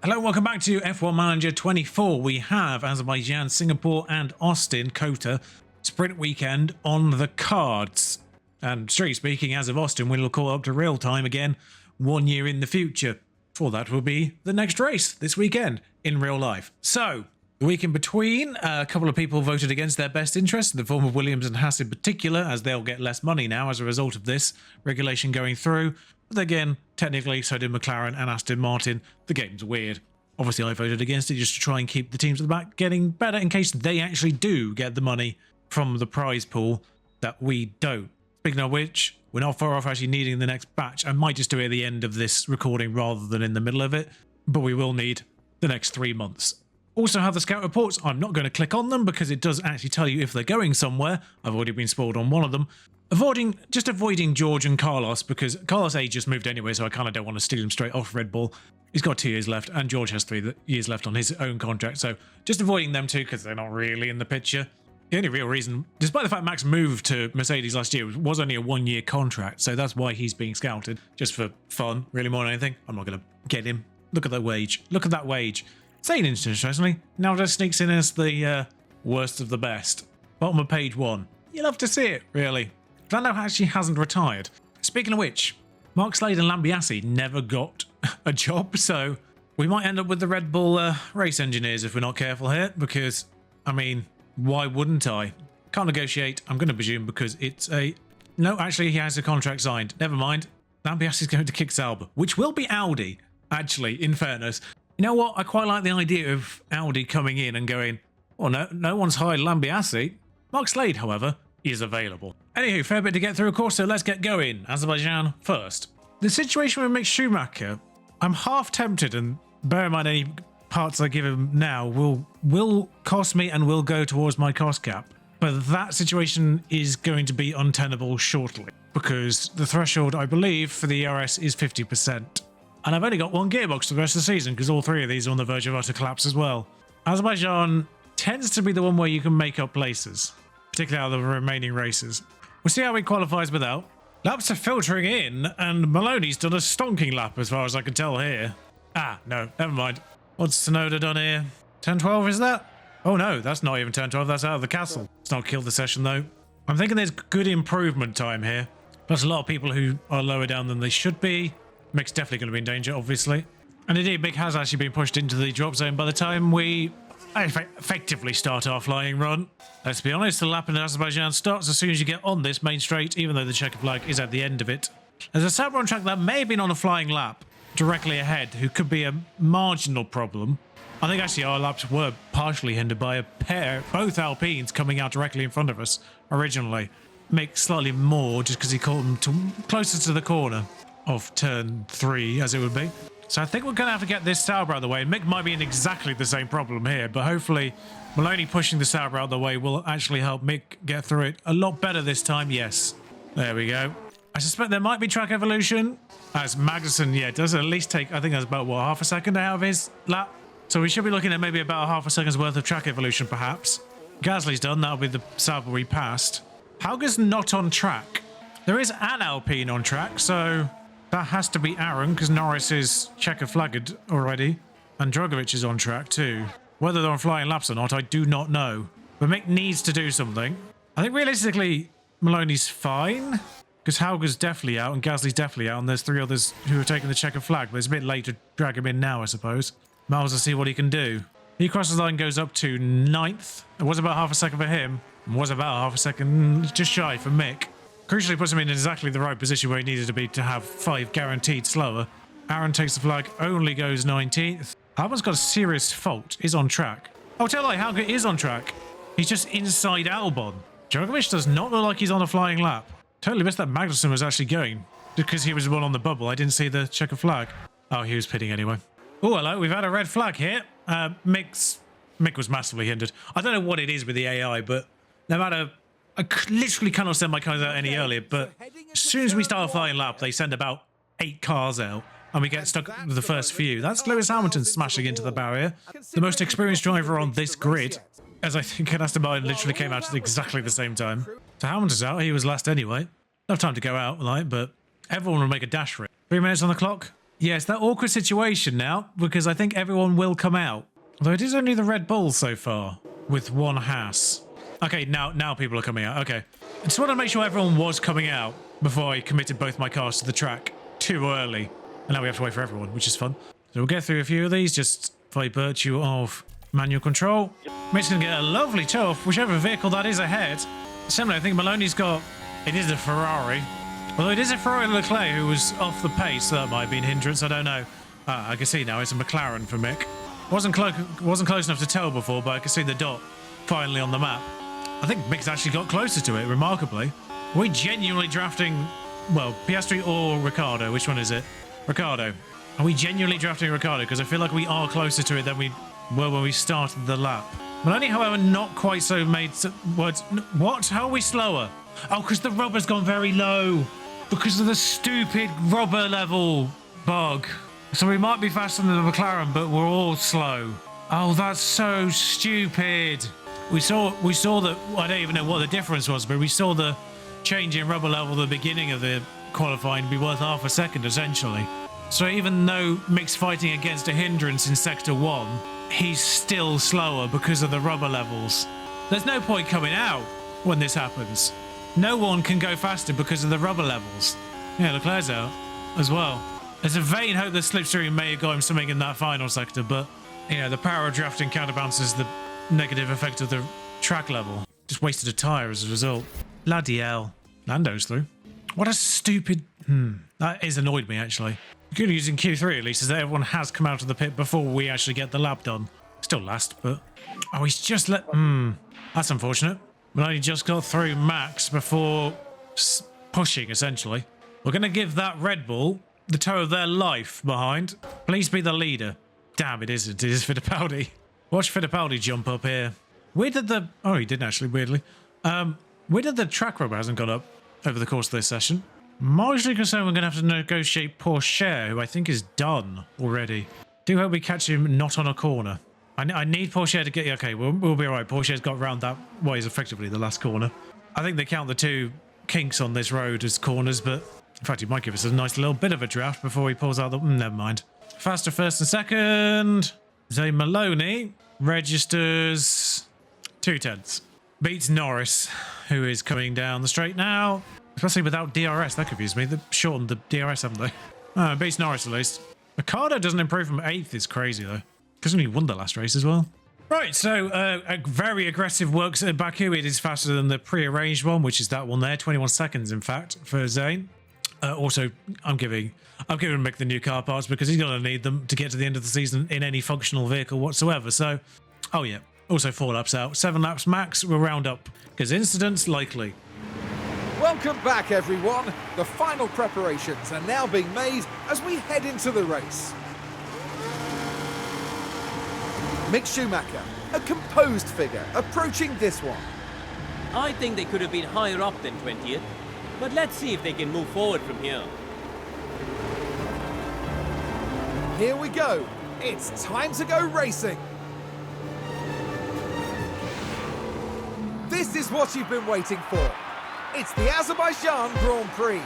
Hello and welcome back to F1 Manager 24. We have Azerbaijan, Singapore and Austin, Kota, sprint weekend on the cards. And straight speaking, as of Austin, we'll call up to real time again 1 year in the future. For that will be the next race this weekend in real life. So, the week in between, a couple of people voted against their best interest, in the form of Williams and Haas in particular, as they'll get less money now as a result of this regulation going through. But again, technically, so did McLaren and Aston Martin. The game's weird. Obviously, I voted against it just to try and keep the teams at the back getting better in case they actually do get the money from the prize pool that we don't. Speaking of which, we're not far off actually needing the next batch. I might just do it at the end of this recording rather than in the middle of it, but we will need the next 3 months. Also have the scout reports. I'm not going to click on them because it does actually tell you if they're going somewhere. I've already been spoiled on one of them. Just avoiding George and Carlos, because Carlos A just moved anyway, so I kind of don't want to steal him straight off Red Bull. He's got 2 years left, and George has 3 years left on his own contract, so just avoiding them two because they're not really in the picture. The only real reason, despite the fact Max moved to Mercedes last year, was only a 1-year contract, so that's why he's being scouted, just for fun, really more than anything. I'm not going to get him. Look at that wage. Look at that wage. Saying interestingly, now just sneaks in as the worst of the best. Bottom of page 1. You love to see it, really. Lando actually hasn't retired. Speaking of which, Mark Slade and Lambiasi never got a job, so we might end up with the Red Bull race engineers if we're not careful here, because, I mean, why wouldn't I? Can't negotiate, I'm going to presume, because it's a... No, actually, he has a contract signed. Never mind. Lambiasi's going to kick Sauber, which will be Audi, actually, in fairness. You know what? I quite like the idea of Audi coming in and going, oh, no one's hired Lambiasi. Mark Slade, however, is available. Anywho, fair bit to get through, of course, so let's get going. Azerbaijan first. The situation with Mick Schumacher, I'm half tempted, and bear in mind any parts I give him now will cost me and will go towards my cost cap. But that situation is going to be untenable shortly, because the threshold, I believe, for the ERS is 50%. And I've only got 1 gearbox for the rest of the season, because all 3 of these are on the verge of utter collapse as well. Azerbaijan tends to be the one where you can make up places, particularly out of the remaining races. We'll see how he qualifies without. Laps are filtering in, and Maloney's done a stonking lap as far as I can tell here. Ah, no, never mind. What's Tsunoda done here? 10-12 is that? Oh no, that's not even 10-12, that's out of the castle. It's not killed the session though. I'm thinking there's good improvement time here. Plus a lot of people who are lower down than they should be. Mick's definitely going to be in danger, obviously. And indeed, Mick has actually been pushed into the drop zone by the time we effectively start our flying run. Let's be honest, the lap in Azerbaijan starts as soon as you get on this main straight, even though the checker flag is at the end of it. There's a Sauber on track that may have been on a flying lap directly ahead, who could be a marginal problem. I think actually our laps were partially hindered by a pair, both Alpines coming out directly in front of us originally. Mick slightly more just because he caught them closer to the corner of turn 3 as it would be. So I think we're going to have to get this Sauber out of the way. Mick might be in exactly the same problem here, but hopefully Maloney pushing the Sauber out of the way will actually help Mick get through it a lot better this time. Yes, there we go. I suspect there might be track evolution, as Magnussen, yeah, does at least take, I think that's about, what, half a second out of his lap? So we should be looking at maybe about half a second's worth of track evolution, perhaps. Gasly's done, that'll be the Sauber we passed. Hauger's not on track. There is an Alpine on track, so that has to be Aaron, because Norris is checker flagged already. And Drogovic is on track too. Whether they're on flying laps or not, I do not know. But Mick needs to do something. I think realistically, Maloney's fine, because Hauger's definitely out and Gasly's definitely out, and there's 3 others who are taking the checker flag, but it's a bit late to drag him in now, I suppose. Miles to see what he can do. He crosses the line, goes up to 9th. It was about half a second for him. It was about half a second just shy for Mick. Crucially puts him in exactly the right position where he needed to be to have 5 guaranteed slower. Aaron takes the flag, only goes 19th. Albon's got a serious fault. He's on track. I'll tell you, Hauger is on track. He's just inside Albon. Drogovic does not look like he's on a flying lap. Totally missed that Magnussen was actually going, because he was the one on the bubble. I didn't see the checker flag. Oh, he was pitting anyway. Oh, hello, we've had a red flag here. Mick was massively hindered. I don't know what it is with the AI, but no matter... I literally cannot send my cars out any earlier, but as soon as we start a flying lap, they send about 8 cars out, and we get stuck with the first few. That's Lewis Hamilton smashing into the barrier. The most experienced driver on this grid, as I think Aston Martin literally came out at exactly the same time. So Hamilton's out, he was last anyway. Enough time to go out, like, but everyone will make a dash for it. 3 minutes on the clock. Yeah, it's that awkward situation now because I think everyone will come out. Although it is only the Red Bull so far with one Haas. Okay, now people are coming out. Okay. I just want to make sure everyone was coming out before I committed both my cars to the track too early. And now we have to wait for everyone, which is fun. So we'll get through a few of these just by virtue of manual control. Mick's going to get a lovely tow off whichever vehicle that is ahead. Similarly, I think Maloney's got... It is a Ferrari. Although it is a Ferrari Leclerc who was off the pace, so that might have been a hindrance, I don't know. I can see now it's a McLaren for Mick. Wasn't close enough to tell before, but I can see the dot finally on the map. I think Mick's actually got closer to it, remarkably. Are we genuinely drafting, well, Piastri or Ricciardo? Which one is it? Ricciardo. Are we genuinely drafting Ricciardo? Because I feel like we are closer to it than we were when we started the lap. Maloney, however, not quite so made... What? How are we slower? Oh, because the rubber's gone very low. Because of the stupid rubber level bug. So we might be faster than the McLaren, but we're all slow. Oh, that's so stupid. We saw that, I don't even know what the difference was, but we saw the change in rubber level at the beginning of the qualifying be worth half a second, essentially. So even though Mick's fighting against a hindrance in Sector 1, he's still slower because of the rubber levels. There's no point coming out when this happens. No one can go faster because of the rubber levels. Yeah, Leclerc's out as well. There's a vain hope that slipstream may have got him something in that final sector, but, you know, the power of drafting counterbalances the negative effect of the track level. Just wasted a tyre as a result. Bloody hell. Lando's through. What a stupid... That is annoyed me, actually. Good news in Q3, at least, is that everyone has come out of the pit before we actually get the lap done. Still last, but... Oh, he's just let... That's unfortunate. Maloney just got through Max before pushing, essentially. We're going to give that Red Bull the tow of their life behind. Please be the leader. Damn, it isn't. It is Fittipaldi. Watch Fittipaldi jump up here. Where did the... Oh, he didn't actually, weirdly. Where did the track rubber hasn't gone up over the course of this session? Marginally concerned we're going to have to negotiate Pourchaire, who I think is done already. Do hope we catch him not on a corner. I need Pourchaire to get... Okay, we'll be all right. Pourchaire's got round that way is effectively the last corner. I think they count the two kinks on this road as corners, but in fact, he might give us a nice little bit of a draft before he pulls out the... Never mind. Faster first and second. Zay Maloney registers 2/10. Beats Norris, who is coming down the straight now. Especially without DRS. That confused me. They've shortened the DRS, haven't they? Beats Norris at least. Ricardo doesn't improve from 8th is crazy, though. Because he won the last race as well. Right, so a very aggressive works at Baku. It is faster than the pre-arranged one, which is that one there. 21 seconds, in fact, for Zane. Also, I'm giving Mick the new car parts because he's going to need them to get to the end of the season in any functional vehicle whatsoever. So, oh yeah. Also 4 laps out. 7 laps max. We'll round up because incidents likely. Welcome back, everyone. The final preparations are now being made as we head into the race. Mick Schumacher, a composed figure, approaching this one. I think they could have been higher up than 20th, but let's see if they can move forward from here. Here we go. It's time to go racing. This is what you've been waiting for. It's the Azerbaijan Grand Prix.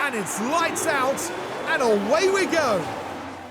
And it's lights out, and away we go.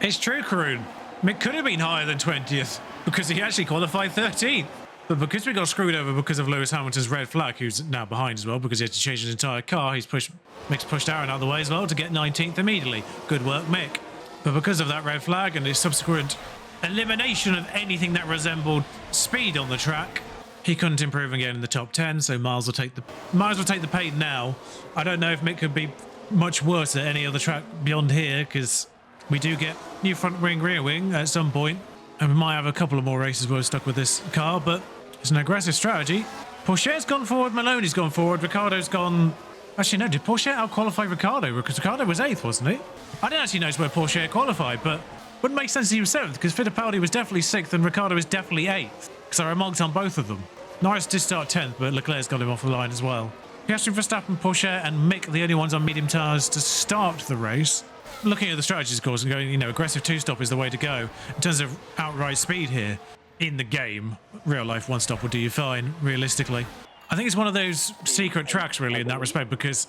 It's true, Karun. Mick could have been higher than 20th because he actually qualified 13th. But because we got screwed over because of Lewis Hamilton's red flag, who's now behind as well because he had to change his entire car, Mick's pushed Aaron out of the way as well to get 19th immediately. Good work, Mick. But because of that red flag and his subsequent elimination of anything that resembled speed on the track, he couldn't improve again in the top 10, so Miles will take the pain now. I don't know if Mick could be much worse at any other track beyond here because we do get new front wing, rear wing at some point, and we might have a couple of more races where we're stuck with this car, but it's an aggressive strategy. Pourchaire's gone forward, Maloney's gone forward, Ricciardo's gone... Actually, no, did Pourchaire out-qualify Ricciardo? Because Ricciardo was 8th, wasn't he? I didn't actually notice where Pourchaire qualified, but wouldn't make sense he was 7th, because Fittipaldi was definitely 6th and Ricciardo was definitely 8th, because I remarked on both of them. Norris did start 10th, but Leclerc's got him off the line as well. Piastri, Verstappen, Pourchaire and Mick, the only ones on medium tyres to start the race. Looking at the strategies, of course, and going, you know, aggressive two-stop is the way to go. In terms of outright speed here, in the game, real life one-stop will do you fine, realistically. I think it's one of those secret tracks, really, in that respect, because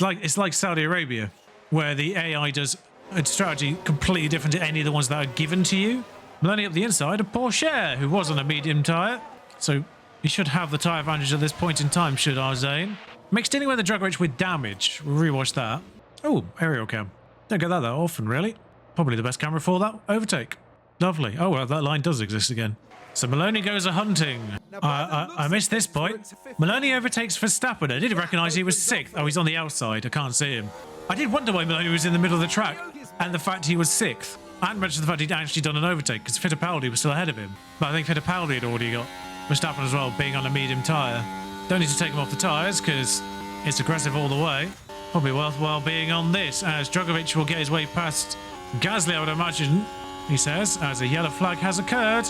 It's like Saudi Arabia, where the AI does a strategy completely different to any of the ones that are given to you. Maloney up the inside, a Porsche, who was on a medium tyre. So he should have the tyre advantage at this point in time, should Arzane. Mixed in with the Dragovich with damage. We'll rewatch that. Oh, aerial cam. Don't get that often, really. Probably the best camera for that overtake. Lovely. Oh, well, that line does exist again. So Maloney goes a-hunting. I missed this point. Maloney overtakes Verstappen. I didn't recognise he was 6th. Oh, he's on the outside. I can't see him. I did wonder why Maloney was in the middle of the track and the fact he was 6th. And mentioned the fact he'd actually done an overtake because Fittipaldi was still ahead of him. But I think Fittipaldi had already got Verstappen as well, being on a medium tyre. Don't need to take him off the tyres because it's aggressive all the way. Probably worthwhile being on this, as Dragovich will get his way past Gasly, I would imagine, he says, as a yellow flag has occurred.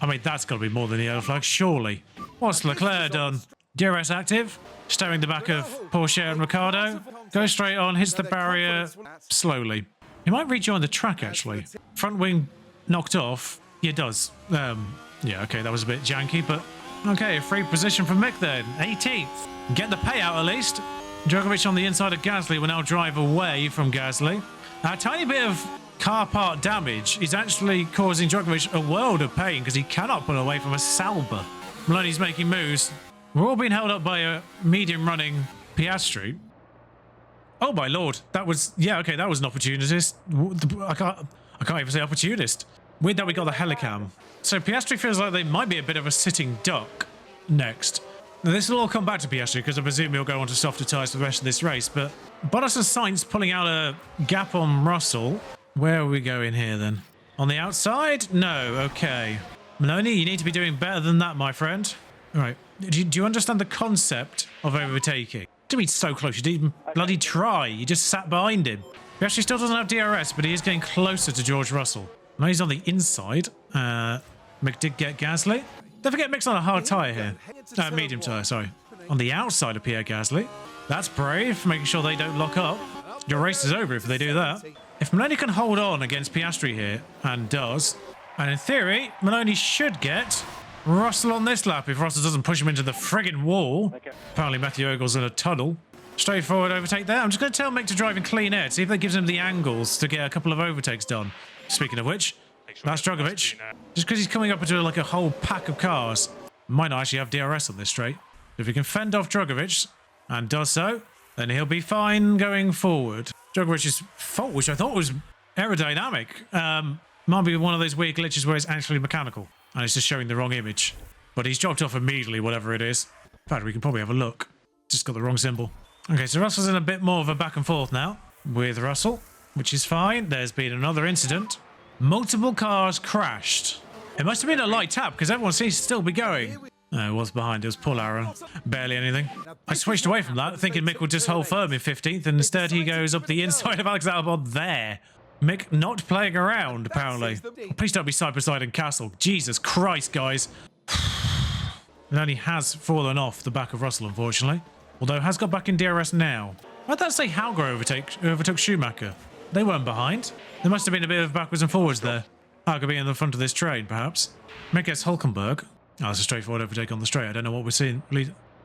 I mean, that's got to be more than a yellow flag, surely. What's Leclerc done? DRS active, steering the back of Porsche and Ricciardo. Goes straight on, hits the barrier slowly. He might rejoin the track, actually. Front wing knocked off. Yeah, it does. Yeah, okay, that was a bit janky, but... Okay, a free position for Mick then. 18th. Get the payout at least. Dragovich on the inside of Gasly will now drive away from Gasly. A tiny bit of car part damage is actually causing Dragovich a world of pain because he cannot pull away from a Sauber. Maloney's making moves. We're all being held up by a medium running Piastri. Oh my lord, that was... Yeah, okay, that was an opportunist. I can't even say opportunist. Weird that we got the helicam. So Piastri feels like they might be a bit of a sitting duck next. Now, this will all come back to Piastri because I presume he'll go on to softer tyres for the rest of this race, but Bottas and Sainz pulling out a gap on Russell. Where are we going here then? On the outside? No, okay. Maloney, you need to be doing better than that, my friend. All right. Do you understand the concept of overtaking? To be so close, you didn't even bloody try. You just sat behind him. Piastri still doesn't have DRS, but he is getting closer to George Russell. Now he's on the inside. Mick did get Gasly. Don't forget Mick's on a hard tyre here. Medium tyre, sorry. On the outside of Pierre Gasly. That's brave, making sure they don't lock up. Your race is over if they do that. If Maloney can hold on against Piastri here, and does, and in theory, Maloney should get Russell on this lap if Russell doesn't push him into the friggin' wall. Apparently Matthew Ogle's in a tunnel. Straightforward overtake there. I'm just going to tell Mick to drive in clean air to see if that gives him the angles to get a couple of overtakes done. Speaking of which, that's Dragovich. Just because he's coming up into like a whole pack of cars, might not actually have DRS on this straight. If he can fend off Dragovich, and does so, then he'll be fine going forward. Dragovich's fault, which I thought was aerodynamic, might be one of those weird glitches where it's actually mechanical, and it's just showing the wrong image. But he's dropped off immediately, whatever it is. In fact, we can probably have a look. Just got the wrong symbol. Okay, so Russell's in a bit more of a back and forth now with Russell, which is fine. There's been another incident. Multiple cars crashed. It must have been a light tap because everyone seems to still be going. It was behind. It was Paul Aaron. Barely anything. I switched away from that, thinking Mick would just hold firm in 15th, and instead he goes up the inside of Alex Albon there. Mick not playing around, apparently. Please don't be side by side in Castle. Jesus Christ, guys. It only has fallen off the back of Russell, unfortunately. Although has got back in DRS now. Why'd that say Hauger overtook Schumacher? They weren't behind. There must have been a bit of backwards and forwards there. Hauger being in the front of this train, perhaps. Mick gets Hulkenberg. Oh, that's a straightforward overtake on the straight. I don't know what we're seeing.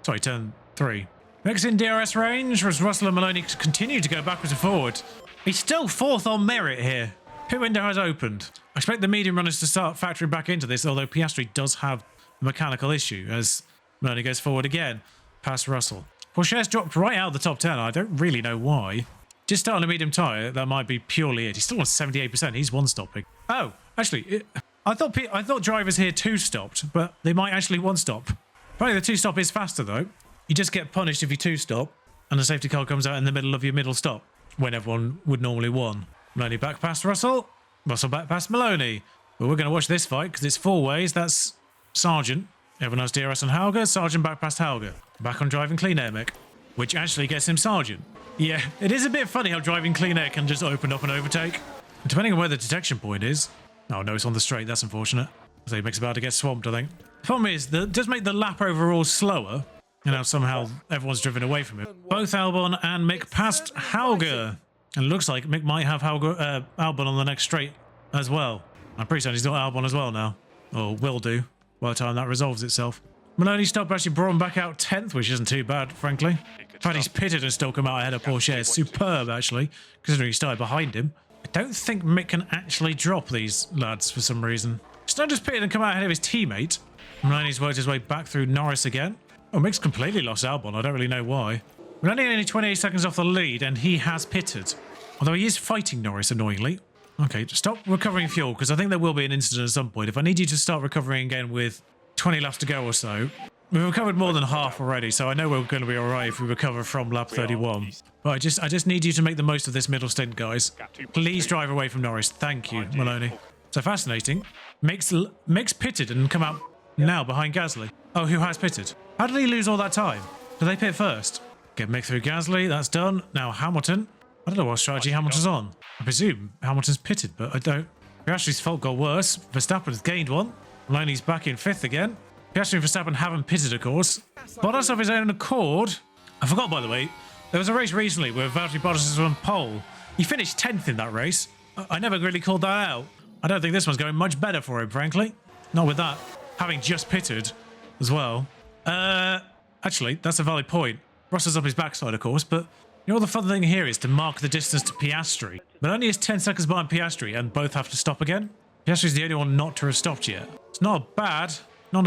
Sorry, turn 3. Mick's in DRS range, as Russell and Maloney continue to go backwards and forward. He's still 4th on merit here. Pit window has opened. I expect the medium runners to start factoring back into this, although Piastri does have a mechanical issue as Maloney goes forward again, past Russell. Porsche's dropped right out of the top 10. I don't really know why. Just start on a medium tyre, that might be purely it. He's still on 78%. He's one-stopping. Oh, actually, I thought drivers here two-stopped, but they might actually one-stop. Probably the two-stop is faster, though. You just get punished if you two-stop, and the safety car comes out in the middle of your middle stop, when everyone would normally one. Maloney back past Russell. Russell back past Maloney. But we're going to watch this fight, because it's 4 ways. That's Sargent. Everyone has DRS on Hauger. Sargent back past Hauger. Back on driving clean air, Mick, which actually gets him Sargent. Yeah, it is a bit funny how driving clean air can just open up and overtake. Depending on where the detection point is. Oh no, it's on the straight. That's unfortunate. So Mick's about to get swamped, I think. The problem is, that does make the lap overall slower. And now somehow everyone's driven away from it. Both Albon and Mick past Hauger. And it looks like Mick might have Albon on the next straight as well. I'm pretty certain he's got Albon as well now. Or will do by the time that resolves itself. Maloney stop actually brought him back out 10th, which isn't too bad, frankly. In fact, he's pitted and still come out ahead of Porsche. Superb, actually, considering he started behind him. I don't think Mick can actually drop these lads for some reason. Snowder's pitted and come out ahead of his teammate. Maloney's worked his way back through Norris again. Oh, Mick's completely lost Albon. I don't really know why. Maloney only 28 seconds off the lead, and he has pitted. Although he is fighting Norris, annoyingly. Okay, stop recovering fuel, because I think there will be an incident at some point. If I need you to start recovering again with 20 laps to go or so. We've recovered more than half already, so I know we're going to be alright if we recover from lap 31. But I just need you to make the most of this middle stint, guys. Please drive away from Norris. Thank you, Maloney. So fascinating. Mick's pitted and come out now behind Gasly. Oh, who has pitted? How did he lose all that time? Did they pit first? Get Mick through Gasly. That's done. Now Hamilton. I don't know what strategy Hamilton's on. I presume Hamilton's pitted, but I don't. Piastri's fault got worse. Verstappen's gained one. Maloney's back in 5th again. Piastri and Verstappen haven't pitted, of course. Bottas of his own accord. I forgot, by the way, there was a race recently where Valtteri Bottas was on pole. He finished 10th in that race. I never really called that out. I don't think this one's going much better for him, frankly. Not with that. Having just pitted as well. Actually, that's a valid point. Russell's up his backside, of course, but you know what the fun thing here is to mark the distance to Piastri. But only is 10 seconds behind Piastri and both have to stop again. Piastri's the only one not to have stopped yet. It's not a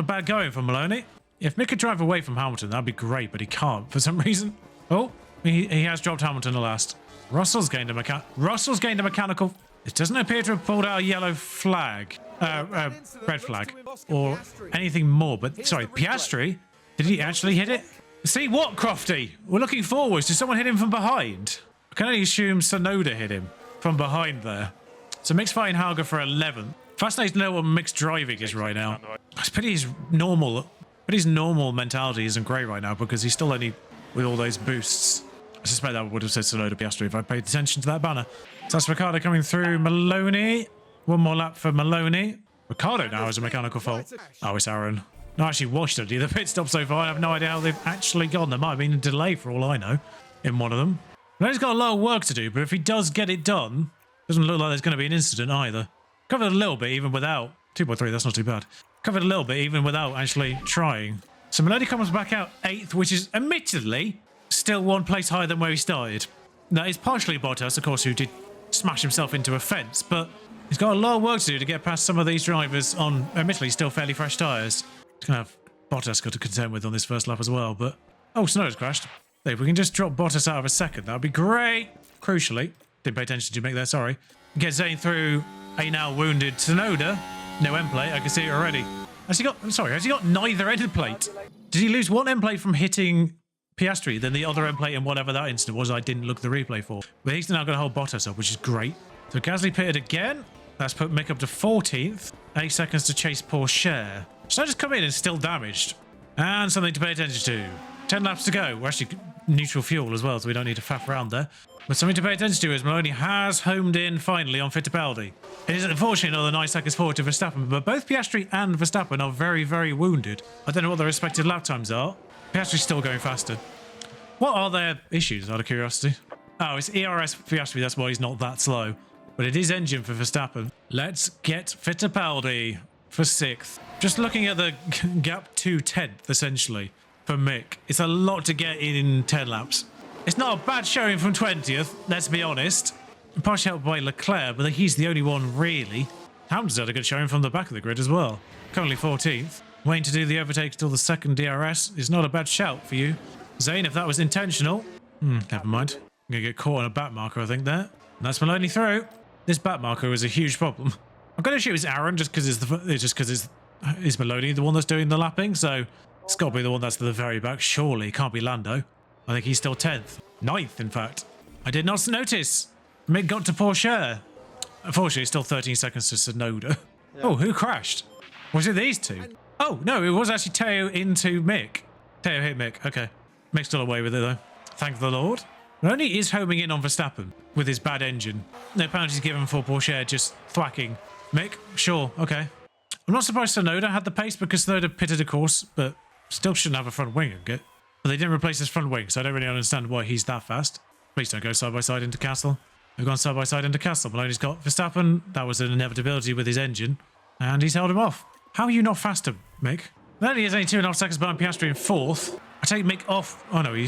bad going for Maloney. If Mick could drive away from Hamilton, that'd be great, but he can't for some reason. Oh, he has dropped Hamilton at last. Russell's gained a mechanical. It doesn't appear to have pulled out a yellow flag, red flag, or anything more. But sorry, Piastri, did he actually hit it? See what, Crofty? We're looking forwards. Did someone hit him from behind? I can only assume Tsunoda hit him from behind there. So Mick's fighting Hauger for 11th. Fascinating to know what Mick's driving is right now. It's pity his normal mentality isn't great right now because he's still only with all those boosts. I suspect that would have said Tsunoda Piastri if I paid attention to that banner. So that's Ricciardo coming through. Maloney. One more lap for Maloney. Ricciardo now has a mechanical fault. Oh, it's Aaron. No, actually watched it. The pit stop so far. I have no idea how they've actually gone. There might have been a delay for all I know in one of them. Maloney's got a lot of work to do, but if he does get it done, doesn't look like there's going to be an incident either. Covered a little bit even without 2.3, that's not too bad. Covered a little bit even without actually trying. So Maloney comes back out 8th, which is admittedly still one place higher than where he started. That is partially Bottas, of course, who did smash himself into a fence, but he's got a lot of work to do to get past some of these drivers on admittedly still fairly fresh tyres. He's going to have Bottas got to contend with on this first lap as well, but oh, Tsunoda's crashed. If we can just drop Bottas out of a second, that would be great. Crucially, didn't pay attention to Mick there, sorry. Get Zane through a now wounded Tsunoda. No end plate, I can see it already. Has he got neither end plate? Did he lose one end plate from hitting Piastri, then the other end plate in whatever that incident was I didn't look the replay for? But he's now going to hold Bottas up, which is great. So Gasly pitted again. That's put Mick up to 14th. 8 seconds to chase Porsche. So just come in and still damaged. And something to pay attention to. 10 laps to go. We're actually neutral fuel as well, so we don't need to faff around there. But something to pay attention to is Maloney has homed in finally on Fittipaldi. It is unfortunately another 9 seconds forward to Verstappen, but both Piastri and Verstappen are very, very wounded. I don't know what their respective lap times are. Piastri's still going faster. What are their issues, out of curiosity? Oh, it's ERS for Piastri, that's why he's not that slow. But it is engine for Verstappen. Let's get Fittipaldi for 6th. Just looking at the gap to 10th, essentially, for Mick. It's a lot to get in 10 laps. It's not a bad showing from 20th, let's be honest. Partially helped by Leclerc, but he's the only one really. Hamilton's had a good showing from the back of the grid as well. Currently 14th. Waiting to do the overtake till the second DRS is not a bad shout for you. Zane, if that was intentional. Never mind. I'm going to get caught on a back marker, I think, there. And that's Maloney through. This back marker is a huge problem. I'm going to assume it's Aaron just because it's Maloney the one that's doing the lapping, so it's got to be the one that's to the very back. Surely, can't be Lando. I think he's still 10th. 9th, in fact. I did not notice. Mick got to Porsche. Unfortunately, it's still 13 seconds to Tsunoda. Yeah. Oh, who crashed? Was it these two? Oh, no, it was actually Teo into Mick. Teo hit Mick. Okay. Mick's still away with it, though. Thank the Lord. Maloney is homing in on Verstappen with his bad engine. No penalties given for Porsche, just thwacking. Mick, sure, okay. I'm not surprised Tsunoda had the pace because Tsunoda pitted a course, but still shouldn't have a front wing, okay? But they didn't replace his front wing, so I don't really understand why he's that fast. Please don't go side by side into Castle. We've gone side by side into Castle. Maloney's got Verstappen. That was an inevitability with his engine. And he's held him off. How are you not faster, Mick? Then he is only 2.5 seconds behind Piastri in 4th. I take Mick off. Oh no, he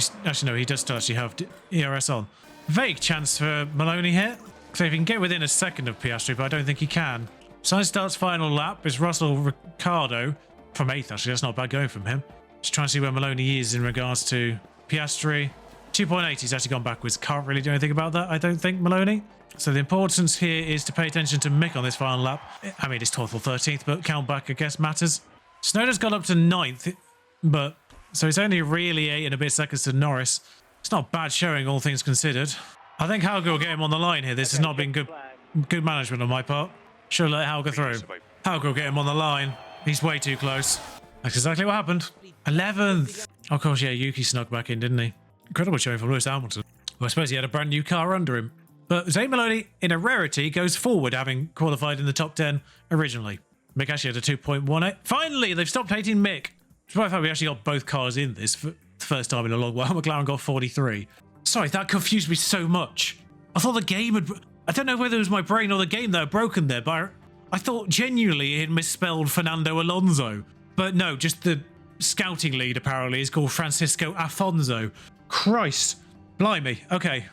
does still actually have ERS on. Vague chance for Maloney here. So if he can get within a second of Piastri, but I don't think he can. Sainz starts final lap. It's Russell Ricardo from 8th, actually. That's not bad going from him. Just trying to see where Maloney is in regards to Piastri. 2.8, he's actually gone backwards. Can't really do anything about that, I don't think, Maloney. So the importance here is to pay attention to Mick on this final lap. I mean, it's 12th or 13th, but count back, I guess, matters. Snowden's got up to 9th, but so it's only really 8 and a bit seconds to Norris. It's not bad showing, all things considered. I think Hauger will get him on the line here. This has not been good management on my part. Should let Hauger through. Hauger will get him on the line. He's way too close. That's exactly what happened. 11th. Of course, yeah, Yuki snuck back in, didn't he? Incredible showing from Lewis Hamilton. Well, I suppose he had a brand new car under him. But Zane Maloney, in a rarity, goes forward, having qualified in the top 10 originally. Mick actually had a 2.18. Finally, they've stopped hating Mick. Despite the fact we actually got both cars in this for the first time in a long while. McLaren got 43. Sorry, that confused me so much. I thought the game had... I don't know whether it was my brain or the game that had broken there, but I thought genuinely it had misspelled Fernando Alonso. But no, just the scouting lead apparently is called Francisco Afonso. Christ. Blimey. Okay.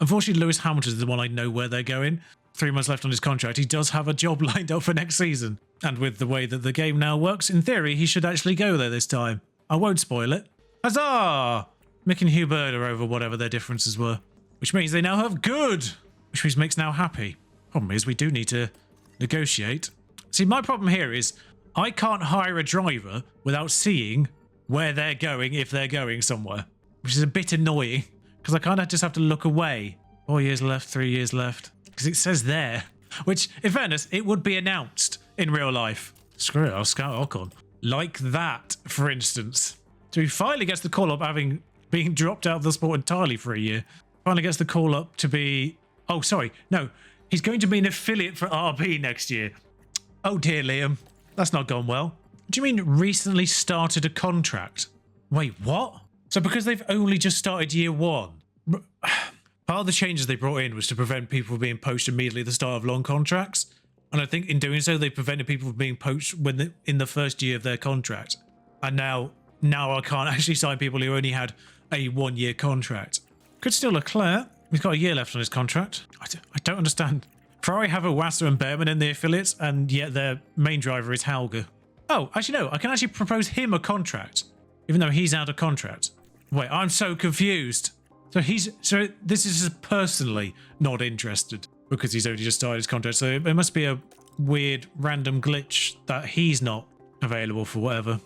Unfortunately, Lewis Hamilton is the one I know where they're going. 3 months left on his contract. He does have a job lined up for next season. And with the way that the game now works, in theory, he should actually go there this time. I won't spoil it. Huzzah! Mick and Hubert are over whatever their differences were. Which means they now have good! Which means Mick's now happy. Problem is, we do need to negotiate. See, my problem here is I can't hire a driver without seeing where they're going if they're going somewhere. Which is a bit annoying. Because I kind of just have to look away. 4 years left, 3 years left. Because it says there. Which, in fairness, it would be announced in real life. Screw it, I'll scout Ocon. Like that, for instance. So he finally gets the call up having been dropped out of the sport entirely for a year. Finally gets the call up to be... Oh, sorry. No, he's going to be an affiliate for RB next year. Oh dear, Liam. That's not gone well. Do you mean recently started a contract? Wait, what? So because they've only just started year one... Part of the changes they brought in was to prevent people from being poached immediately at the start of long contracts. And I think in doing so, they prevented people from being poached when in the first year of their contract. And now I can't actually sign people who only had a 1 year contract. Could still Leclerc. He's got a year left on his contract. I don't understand. Ferrari have Iwasa and Behrman in the affiliates, and yet their main driver is Hauger. Oh, actually no, I can actually propose him a contract, even though he's out of contract. Wait, I'm so confused. So this is just personally not interested because he's only just started his contract. So it must be a weird random glitch that he's not available for whatever.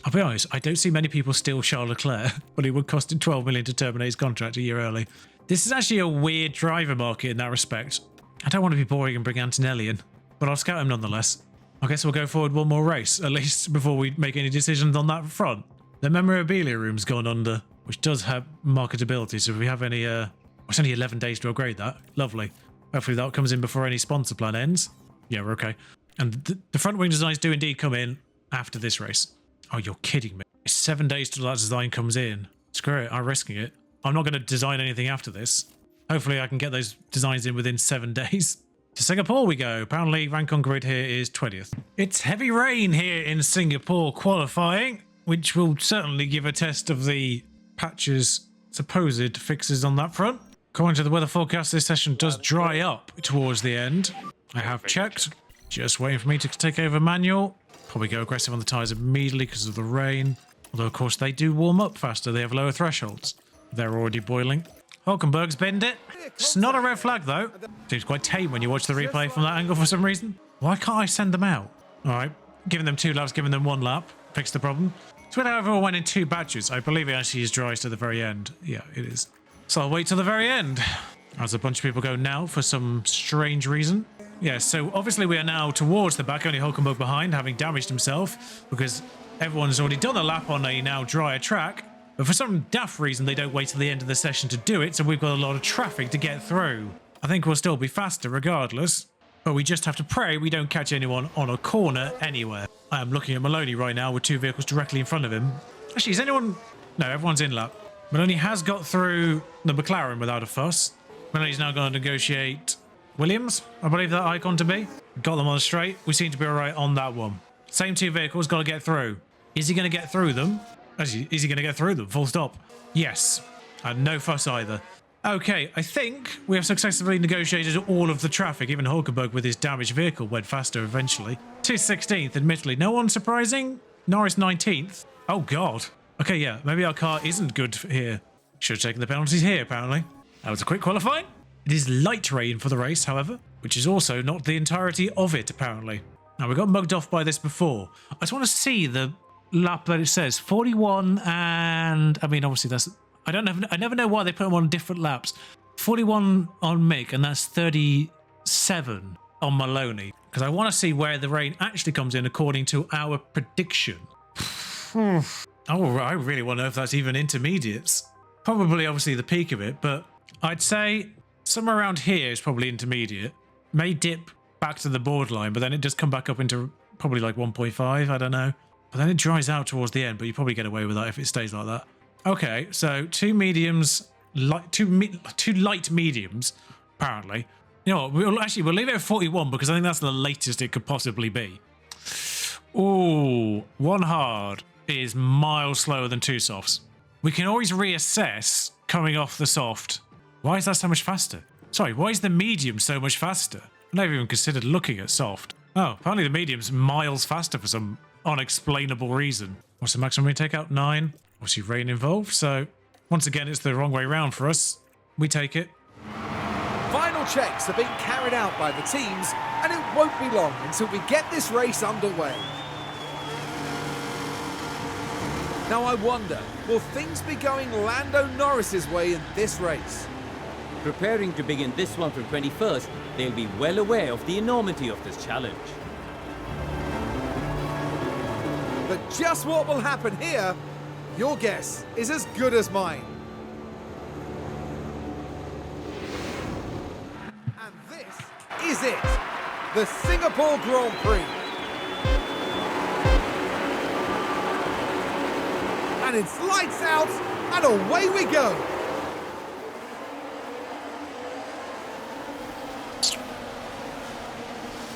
I'll be honest, I don't see many people steal Charles Leclerc, but it would cost him 12 million to terminate his contract a year early. This is actually a weird driver market in that respect. I don't want to be boring and bring Antonelli in, but I'll scout him nonetheless. I guess we'll go forward one more race, at least before we make any decisions on that front. The memorabilia room's gone under, which does have marketability, so if we have any... it's only 11 days to upgrade that. Lovely. Hopefully that comes in before any sponsor plan ends. Yeah, we're okay. And the front wing designs do indeed come in after this race. Oh, you're kidding me. It's 7 days till that design comes in. Screw it, I'm risking it. I'm not going to design anything after this. Hopefully I can get those designs in within 7 days. To Singapore we go. Apparently rank on grid here is 20th. It's heavy rain here in Singapore qualifying, which will certainly give a test of the patch's supposed fixes on that front. According to the weather forecast, this session does dry up towards the end. I have checked. Just waiting for me to take over manual. Probably go aggressive on the tyres immediately because of the rain. Although, of course, they do warm up faster. They have lower thresholds. They're already boiling. Hulkenberg's binned it. It's not a red flag, though. Seems quite tame when you watch the replay from that angle for some reason. Why can't I send them out? All right. Giving them 2 laps, giving them 1 lap. Fix the problem. So however, went in 2 batches. I believe it actually is driest at the very end. Yeah, it is. So I'll wait till the very end. As a bunch of people go now for some strange reason. Yeah, so obviously we are now towards the back, only Hulkenberg behind, having damaged himself because everyone's already done a lap on a now drier track. But for some daft reason, they don't wait till the end of the session to do it, so we've got a lot of traffic to get through. I think we'll still be faster regardless, but we just have to pray we don't catch anyone on a corner anywhere. I am looking at Maloney right now with 2 vehicles directly in front of him. Actually, is anyone... No, everyone's in lap. Maloney has got through the McLaren without a fuss. Maloney's now going to negotiate Williams, I believe that icon to be. Got them on the straight. We seem to be all right on that one. Same 2 vehicles, got to get through. Is he going to get through them? Is he going to get through them? Full stop. Yes. And no fuss either. Okay, I think we have successfully negotiated all of the traffic. Even Hulkenberg with his damaged vehicle went faster eventually. To 16th, admittedly. No one surprising. Norris 19th. Oh, God. Okay, yeah, maybe our car isn't good here. Should have taken the penalties here, apparently. That was a quick qualifying. It is light rain for the race, however, which is also not the entirety of it, apparently. Now, we got mugged off by this before. I just want to see the lap that it says. 41 and... I mean, obviously, that's... I never know why they put them on different laps. 41 on Mick, and that's 37 on Maloney. Because I want to see where the rain actually comes in according to our prediction. Oh, I really want to know if that's even intermediates. Probably, obviously, the peak of it, but I'd say somewhere around here is probably intermediate. May dip back to the borderline, but then it does come back up into probably like 1.5, I don't know. But then it dries out towards the end, but you probably get away with that if it stays like that. Okay, so two mediums, two light mediums, apparently. You know what, we'll leave it at 41 because I think that's the latest it could possibly be. Ooh, one hard is miles slower than two softs. We can always reassess coming off the soft. Why is that so much faster? Sorry, why is the medium so much faster? I never even considered looking at soft. Oh, apparently the medium's miles faster for some unexplainable reason. What's the maximum we take out? 9. Obviously rain involved, so once again it's the wrong way round for us. We take it. Final checks are being carried out by the teams, and it won't be long until we get this race underway. Now I wonder, will things be going Lando Norris's way in this race? Preparing to begin this one from 21st, they'll be well aware of the enormity of this challenge. But just what will happen here, your guess is as good as mine. And this is it, the Singapore Grand Prix. And it's lights out, and away we go.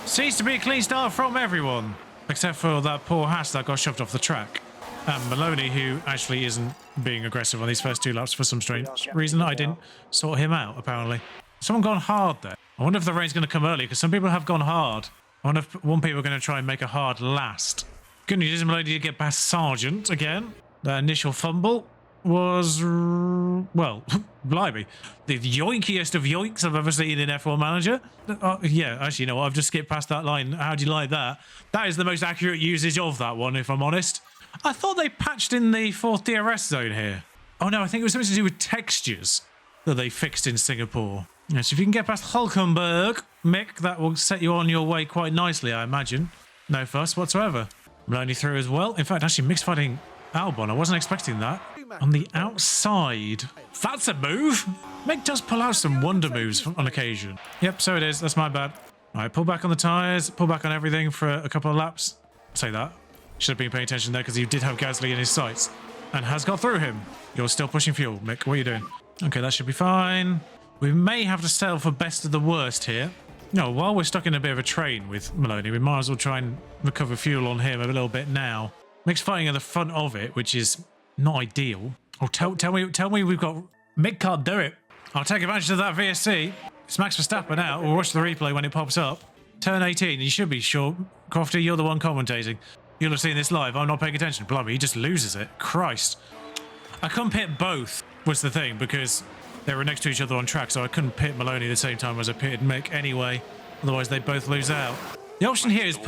Seems to be a clean start from everyone, except for that poor Haas that got shoved off the track. And Maloney, who actually isn't being aggressive on these first two laps for some strange reason. I didn't sort him out, apparently. Someone gone hard there. I wonder if the rain's going to come early, because some people have gone hard. I wonder if one people are going to try and make a hard last. Good news is Maloney did get past Sargent again. That initial fumble was, well, blimey, the yoinkiest of yoinks I've ever seen in F1 Manager. Yeah, actually, you know what? I've just skipped past that line. How do you like that? That is the most accurate usage of that one, if I'm honest. I thought they patched in the 4th DRS zone here. Oh no, I think it was something to do with textures that they fixed in Singapore. Yes, if you can get past Hulkenberg, Mick, that will set you on your way quite nicely, I imagine. No fuss whatsoever. Maloney through as well. In fact, actually, Mick's fighting Albon. I wasn't expecting that. On the outside. That's a move. Mick does pull out some wonder moves on occasion. Yep, so it is. That's my bad. All right, pull back on the tyres, pull back on everything for a couple of laps. Say that. Should have been paying attention there because he did have Gasly in his sights and has got through him. You're still pushing fuel, Mick. What are you doing? Okay, that should be fine. We may have to settle for best of the worst here. No, while we're stuck in a bit of a train with Maloney, we might as well try and recover fuel on him a little bit now. Mick's fighting at the front of it, which is not ideal. Oh, tell me we've got... Mick can't do it. I'll take advantage of that VSC. It's Max Verstappen out. We'll watch the replay when it pops up. Turn 18, you should be sure. Crofty, you're the one commentating. You'll have seen this live. I'm not paying attention. Blimey, he just loses it. Christ. I couldn't pit both, was the thing, because they were next to each other on track, so I couldn't pit Maloney at the same time as I pitted Mick anyway. Otherwise, they both lose out. The option here is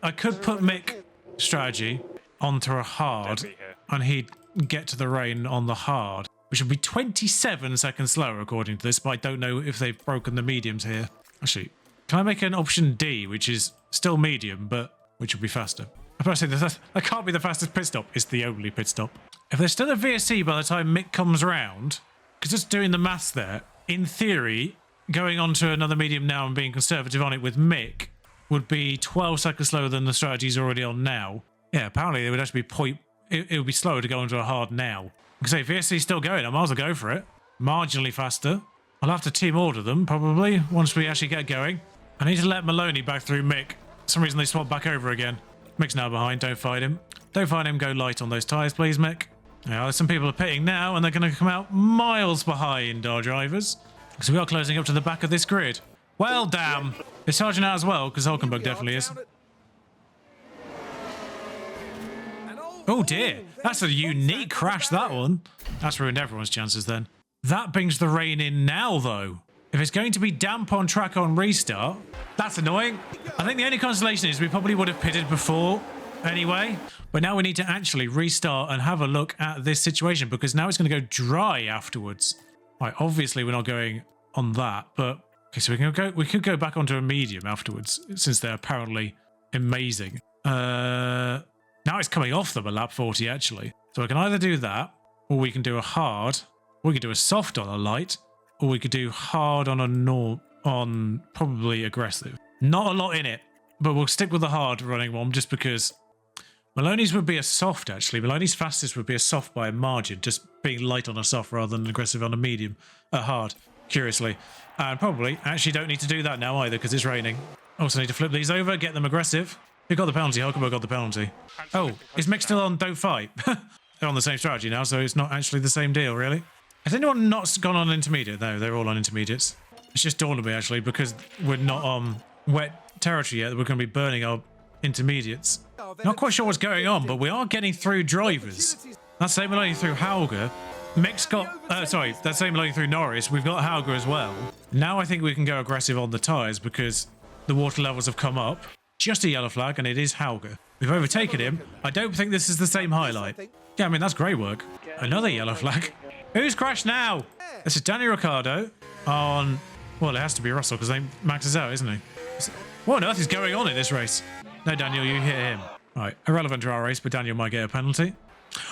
I could put Mick strategy onto a hard, and he'd get to the rain on the hard, which would be 27 seconds slower, according to this, but I don't know if they've broken the mediums here. Actually, can I make an option D, which is still medium, but which would be faster? I was about to say, that can't be the fastest pit stop. It's the only pit stop. If there's still a VSC by the time Mick comes round, because just doing the maths there, in theory, going on to another medium now and being conservative on it with Mick would be 12 seconds slower than the strategy's already on now. Yeah, apparently it would actually be it would be slower to go into a hard now. Because say VSC's still going, I might as well go for it. Marginally faster. I'll have to team order them, probably, once we actually get going. I need to let Maloney back through Mick. For some reason they swap back over again. Mick's now behind, don't fight him. Don't find him go light on those tyres, please, Mick. Now, some people are pitting now, and they're going to come out miles behind our drivers. Because we are closing up to the back of this grid. Well, damn. Is Sargent out as well? Because Hulkenberg definitely is. Oh, dear. That's a unique crash, that one. That's ruined everyone's chances then. That brings the rain in now, though. If it's going to be damp on track on restart, that's annoying. I think the only consolation is we probably would have pitted before anyway. But now we need to actually restart and have a look at this situation because now it's going to go dry afterwards. Right, obviously we're not going on that, but okay, so we could go back onto a medium afterwards since they're apparently amazing. Now it's coming off them at lap 40 actually. So I can either do that, or we can do a hard, or we could do a soft on a light, or we could do hard on a on probably aggressive. Not a lot in it, but we'll stick with the hard running one just because Maloney's would be a soft actually. Maloney's fastest would be a soft by a margin, just being light on a soft rather than aggressive on a medium, hard, curiously. And probably actually don't need to do that now either because it's raining. Also need to flip these over, get them aggressive. Who got the penalty? Hulkenberg got the penalty. Oh, is Mick still on don't fight? They're on the same strategy now, so it's not actually the same deal, really. Has anyone not gone on intermediate? No, they're all on intermediates. It's just dawned on me, actually, because we're not on wet territory yet. We're going to be burning our intermediates. Not quite sure what's going on, but we are getting through drivers. That's same Maloney through Hauger. Mick's got... that's same Maloney through Norris. We've got Hauger as well. Now I think we can go aggressive on the tyres because the water levels have come up. Just a yellow flag, and it is Hauger. We've overtaken him. I don't think this is the same highlight. Yeah, I mean, that's great work. Another yellow flag. Who's crashed now? This is Daniel Ricciardo on... Well, it has to be Russell because Max is out, isn't he? What on earth is going on in this race? No, Daniel, you hit him. Right, irrelevant to our race, but Daniel might get a penalty.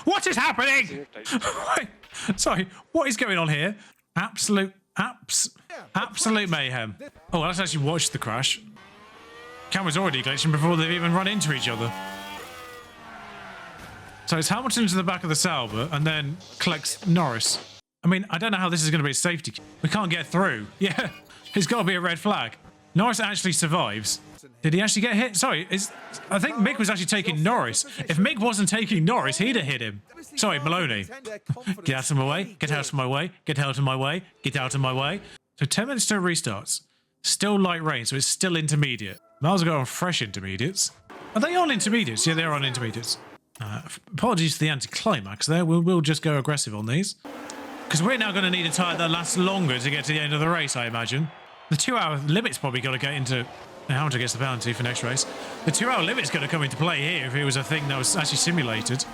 What is happening? Sorry, what is going on here? Absolute mayhem. Oh, let's actually watch the crash. Camera's already glitching before they've even run into each other. So it's Hamilton to the back of the Sauber and then collects Norris. I mean, I don't know how this is going to be a safety. We can't get through. Yeah, it's got to be a red flag. Norris actually survives. Did he actually get hit? Sorry, I think Mick was actually taking Norris. If Mick wasn't taking Norris, he'd have hit him. Sorry, Maloney. Get out of my way. Get out of my way. Get out of my way. Get out of my way. So 10 minutes till restarts. Still light rain, so it's still intermediate. Miles go on fresh intermediates. Are they on intermediates? Yeah, they're on intermediates. Apologies for the anticlimax there. We'll just go aggressive on these. Because we're now going to need a tyre that lasts longer to get to the end of the race, I imagine. The 2-hour limit's probably got to get into... Hamilton gets the penalty for next race. The 2-hour limit's going to come into play here if it was a thing that was actually simulated.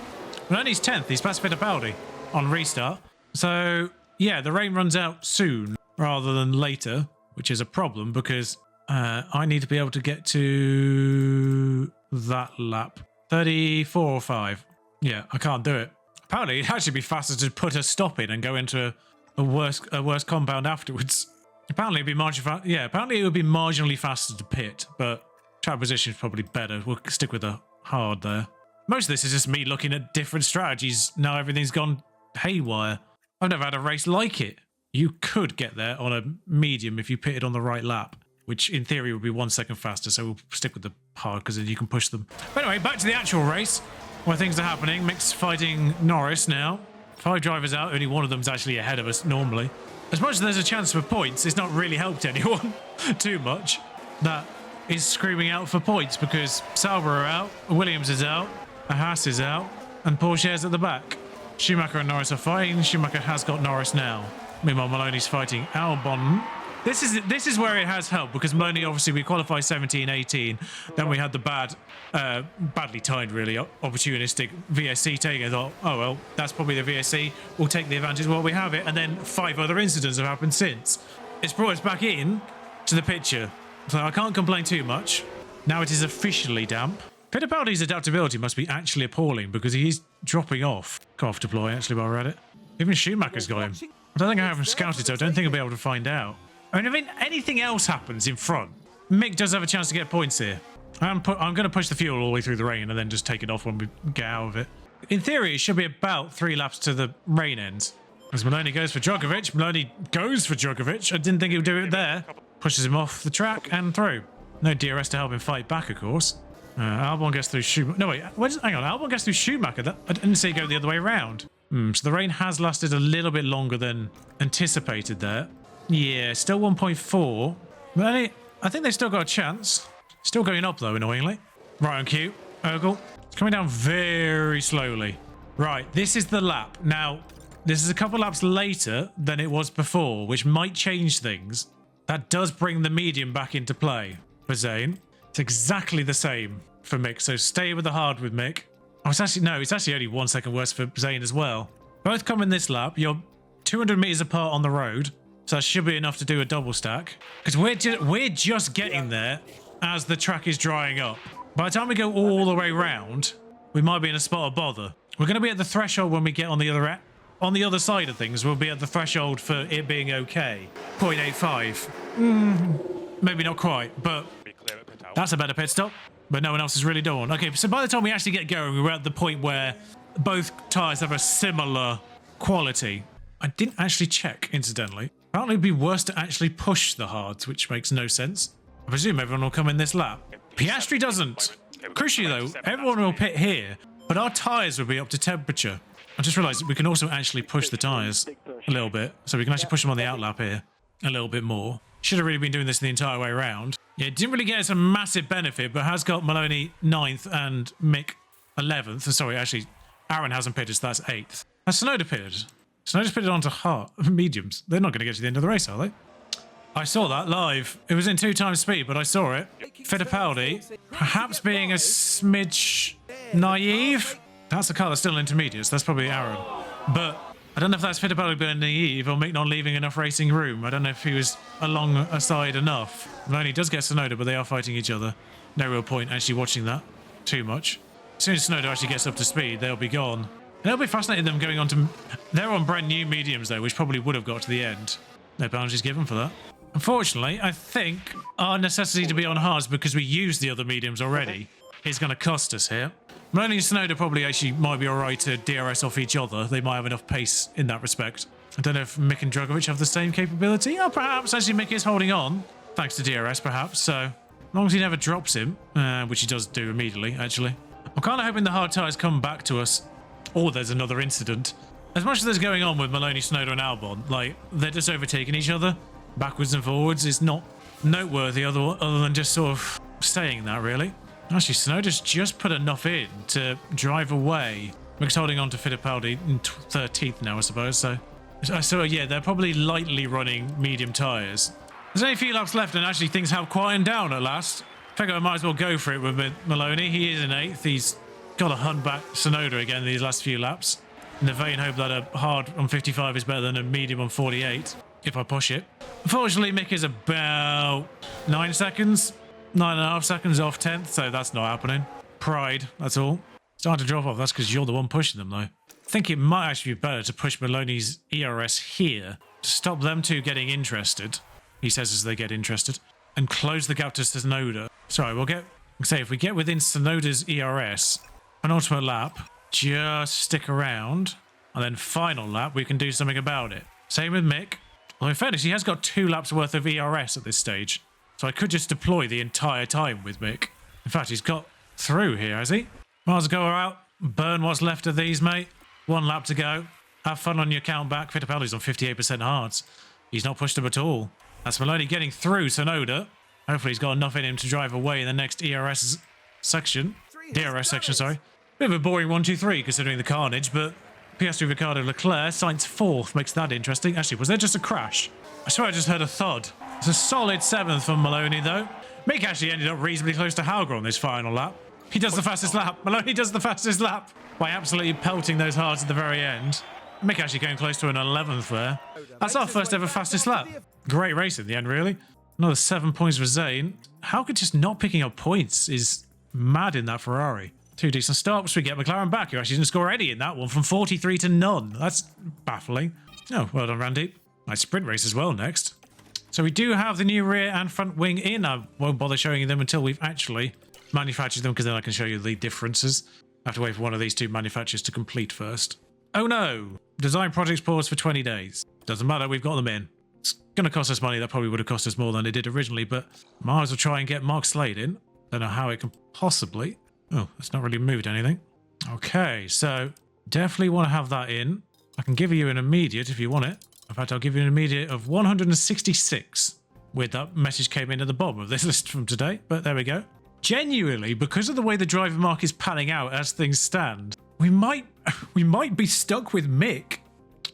But only he's 10th. He's past Fittipaldi on restart. So, yeah, the rain runs out soon rather than later, which is a problem because I need to be able to get to that lap. 34 or 5. Yeah, I can't do it. Apparently, it'd actually be faster to put a stop in and go into a worse compound afterwards. Apparently, it'd be apparently it would be marginally faster to pit, but track position is probably better. We'll stick with the hard there. Most of this is just me looking at different strategies. Now everything's gone haywire. I've never had a race like it. You could get there on a medium if you pitted on the right lap, which in theory would be 1 second faster, so we'll stick with the hard because then you can push them. But anyway, back to the actual race where things are happening. Mick's fighting Norris now. 5 drivers out, only one of them's actually ahead of us normally. As much as there's a chance for points, it's not really helped anyone too much. That is screaming out for points because Sauber are out, Williams is out, Haas is out, and Porsche's at the back. Schumacher and Norris are fighting. Schumacher has got Norris now. Meanwhile, Maloney's fighting Albon. This is where it has helped because Maloney, obviously, we qualified 17, 18. Then we had the badly timed, really, opportunistic VSC take. I thought, oh, well, that's probably the VSC. We'll take the advantage while we have it. And then 5 other incidents have happened since. It's brought us back in to the picture. So I can't complain too much. Now it is officially damp. Fittipaldi's adaptability must be actually appalling because he's dropping off. Got off deploy, actually, while we're at it. Even Schumacher's got him. I don't think I have him scouted, so I don't think I'll be able to find out. I mean, if anything else happens in front, Mick does have a chance to get points here. I'm going to push the fuel all the way through the rain and then just take it off when we get out of it. In theory, it should be about 3 laps to the rain ends. As Maloney goes for Djokovic. Maloney goes for Djokovic. I didn't think he would do it there. Pushes him off the track and through. No DRS to help him fight back, of course. Albon gets through Schumacher. No, wait. Hang on. Albon gets through Schumacher. I didn't say go the other way around. So the rain has lasted a little bit longer than anticipated there. Yeah, still 1.4. But I think they've still got a chance. Still going up, though, annoyingly. Right on cue. Ogle. It's coming down very slowly. Right, this is the lap. Now, this is a couple laps later than it was before, which might change things. That does bring the medium back into play for Zane. It's exactly the same for Mick, so stay with the hard with Mick. Oh, it's actually only 1 second worse for Zane as well. Both come in this lap. You're 200 meters apart on the road, so that should be enough to do a double stack. Because we're just getting there as the track is drying up. By the time we go all the way round, we might be in a spot of bother. We're going to be at the threshold when we get on the other side of things. We'll be at the threshold for it being okay. 0.85. Maybe not quite, but that's a better pit stop. But no one else has really done one. Okay, so by the time we actually get going, we're at the point where both tyres have a similar quality. I didn't actually check, incidentally. Apparently it'd be worse to actually push the hards, which makes no sense. I presume everyone will come in this lap. Piastri doesn't. Crucially though, everyone will pit here, but our tyres will be up to temperature. I just realised we can also actually push the tyres a little bit, so we can actually push them on the outlap here a little bit more. Should have really been doing this the entire way around. Yeah, it didn't really get us a massive benefit, but has got Maloney 9th and Mick 11th. Sorry, actually, Aaron hasn't pitted, so that's 8th. Has Sonoda pitted? Sonoda's pitted onto mediums. They're not going to get to the end of the race, are they? I saw that live. It was in 2 times speed, but I saw it. Fittipaldi, perhaps being a smidge naive. That's the car that's still intermediate, so that's probably Aaron. But I don't know if that's Fittipaldi being naive or Mick not leaving enough racing room. I don't know if he was aside enough. Maloney does get Sonoda, but they are fighting each other. No real point actually watching that too much. As soon as Sonoda actually gets up to speed, they'll be gone. And it'll be fascinating them going on to... They're on brand new mediums, though, which probably would have got to the end. No penalties given for that. Unfortunately, I think our necessity to be on hards because we used the other mediums already is going to cost us here. Maloney and Sonoda probably actually might be alright to DRS off each other. They might have enough pace in that respect. I don't know if Mick and Drugovich have the same capability. Or perhaps actually Mick is holding on, thanks to DRS perhaps. So, as long as he never drops him, which he does do immediately, actually. I'm kind of hoping the hard tyres come back to us, or there's another incident. As much as there's going on with Maloney, Sonoda and Albon, like, they're just overtaking each other, backwards and forwards. It's not noteworthy other than just sort of saying that, really. Actually, Sonoda's just put enough in to drive away. Mick's holding on to Fittipaldi in 13th now, I suppose. So yeah, they're probably lightly running medium tyres. There's only a few laps left, and actually things have quietened down at last. I think I might as well go for it with Maloney. He is in 8th. He's got to hunt back Sonoda again these last few laps. In the vain hope that a hard on 55 is better than a medium on 48, if I push it. Unfortunately, Mick is about 9 seconds. 9.5 seconds off 10th, so that's not happening. Pride, that's all. Starting to drop off, that's because you're the one pushing them, though. I think it might actually be better to push Maloney's ERS here to stop them two getting interested, he says as they get interested, and close the gap to Sonoda. Sorry, if we get within Sonoda's ERS, penultimate lap, just stick around, and then final lap, we can do something about it. Same with Mick. Well, in fairness, he has got 2 laps worth of ERS at this stage. So I could just deploy the entire time with Mick. In fact, he's got through here, has he? Might as well go out, burn what's left of these, mate. 1 lap to go. Have fun on your count back. Fittipaldi's on 58% hards. He's not pushed him at all. That's Maloney getting through Sonoda. Hopefully he's got enough in him to drive away in the next ERS section. DRS section, sorry. Bit of a boring 1-2-3 considering the carnage, but Piastri, Ricciardo, Leclerc, Sainz 4th makes that interesting. Actually, was there just a crash? I swear I just heard a thud. It's a solid 7th from Maloney, though. Mick actually ended up reasonably close to Hauger on this final lap. He does the fastest lap. Maloney does the fastest lap by absolutely pelting those hards at the very end. Mick actually going close to an 11th there. That's our first ever fastest lap. Great race in the end, really. Another 7 points for Zane. Hauger just not picking up points is mad in that Ferrari. 2 decent starts. We get McLaren back, who actually didn't score any in that one, from 43 to none. That's baffling. Oh, well done, Randy. Nice sprint race as well next. So we do have the new rear and front wing in. I won't bother showing you them until we've actually manufactured them, because then I can show you the differences. I have to wait for one of these 2 manufacturers to complete first. Oh no! Design projects paused for 20 days. Doesn't matter, we've got them in. It's going to cost us money. That probably would have cost us more than it did originally, but might as well try and get Mark Slade in. Don't know how it can Possibly. Oh, it's not really moved anything. Okay, so definitely want to have that in. I can give you an immediate if you want it. In fact, I'll give you an immediate of 166. Weird that message came in at the bottom of this list from today, but there we go. Genuinely, because of the way the driver market is panning out as things stand, we might be stuck with Mick.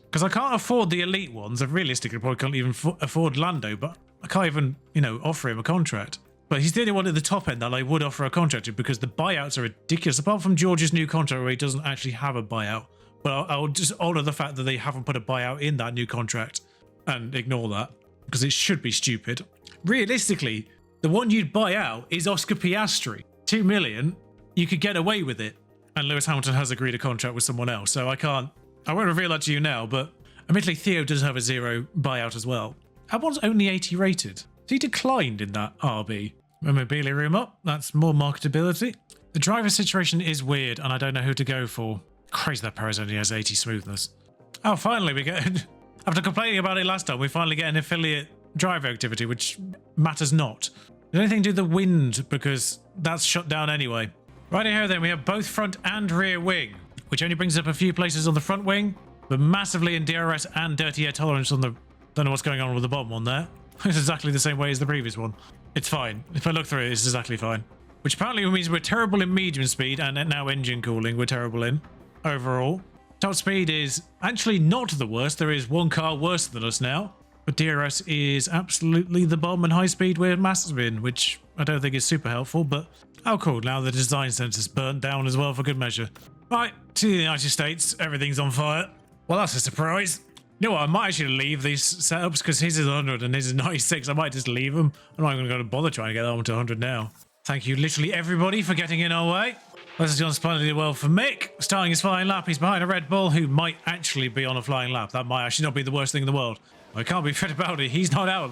Because I can't afford the elite ones. I realistically probably can't even afford Lando, but I can't even, offer him a contract. But he's the only one at the top end that I would offer a contract to because the buyouts are ridiculous. Apart from George's new contract where he doesn't actually have a buyout. But I'll just honour the fact that they haven't put a buyout in that new contract and ignore that because it should be stupid. Realistically, the one you'd buy out is Oscar Piastri. 2 million, you could get away with it. And Lewis Hamilton has agreed a contract with someone else, so I won't reveal that to you now, but admittedly Theo does have a 0 buyout as well. Albon's only 80 rated. He declined in that RB. Memorabilia room up, that's more marketability. The driver situation is weird and I don't know who to go for. Crazy that Perez only has 80 smoothness. Oh, finally we get, after complaining about it last time, we finally get an affiliate driver activity, which matters not. Does anything do the wind because that's shut down anyway? Right here then, we have both front and rear wing, which only brings up a few places on the front wing, but massively in DRS and dirty air tolerance on the... Don't know what's going on with the bottom one there. It's exactly the same way as the previous one. It's fine. If I look through it, it's exactly fine. Which apparently means we're terrible in medium speed and now engine cooling we're terrible in. Overall. Top speed is actually not the worst. There is one car worse than us now. But DRS is absolutely the bomb and high speed we're massive in, which I don't think is super helpful, but... Oh cool, now the design sensor's burnt down as well for good measure. Right, to the United States, everything's on fire. Well, that's a surprise. You know what, I might actually leave these setups because his is 100 and his is 96. I might just leave them. I'm not even going to bother trying to get that one to 100 now. Thank you literally everybody for getting in our way. This has gone splendidly well for Mick. Starting his flying lap, he's behind a Red Bull who might actually be on a flying lap. That might actually not be the worst thing in the world. I can't be fed about it. He's not out,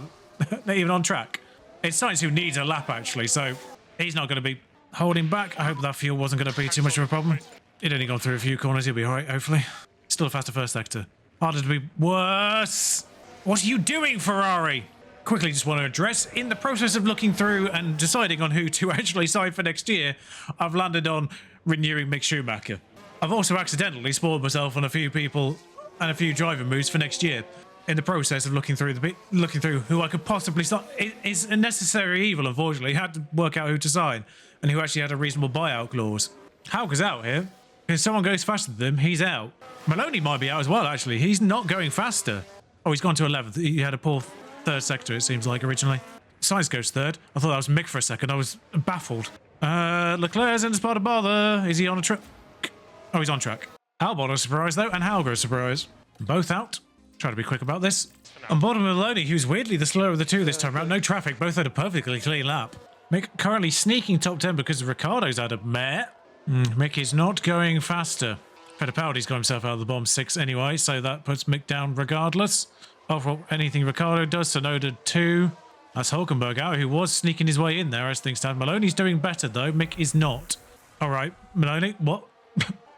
not even on track. It's Sainz who needs a lap actually, so he's not going to be holding back. I hope that fuel wasn't going to be too much of a problem. He'd only gone through a few corners. He'll be all right, hopefully. Still a faster first sector. Harder to be worse. What are you doing, Ferrari? Quickly just want to address, in the process of looking through and deciding on who to actually sign for next year, I've landed on renewing Mick Schumacher. I've also accidentally spoiled myself on a few people and a few driver moves for next year. In the process of looking through who I could possibly sign. It's a necessary evil, unfortunately. Had to work out who to sign and who actually had a reasonable buyout clause. Hauke's out here. If someone goes faster than him, he's out. Maloney might be out as well, actually. He's not going faster. Oh, he's gone to 11th. He had a poor third sector, it seems like, originally. Sainz goes third. I thought that was Mick for a second. I was baffled. Leclerc's in the spot of bother. Is he on a track? Oh, he's on track. Albon a surprise, though, and Hauger a surprise. Both out. Try to be quick about this. On bottom of Maloney, who's weirdly the slower of the two this time around. No traffic. Both had a perfectly clean lap. Mick currently sneaking top 10 because Ricciardo's had a mare. Mick is not going faster. Fittipaldi's got himself out of the bottom 6 anyway, so that puts Mick down regardless of what anything Ricciardo does. Sonoda 2. That's Hulkenberg out, who was sneaking his way in there as things stand. Maloney's doing better though. Mick is not. All right, Maloney. What?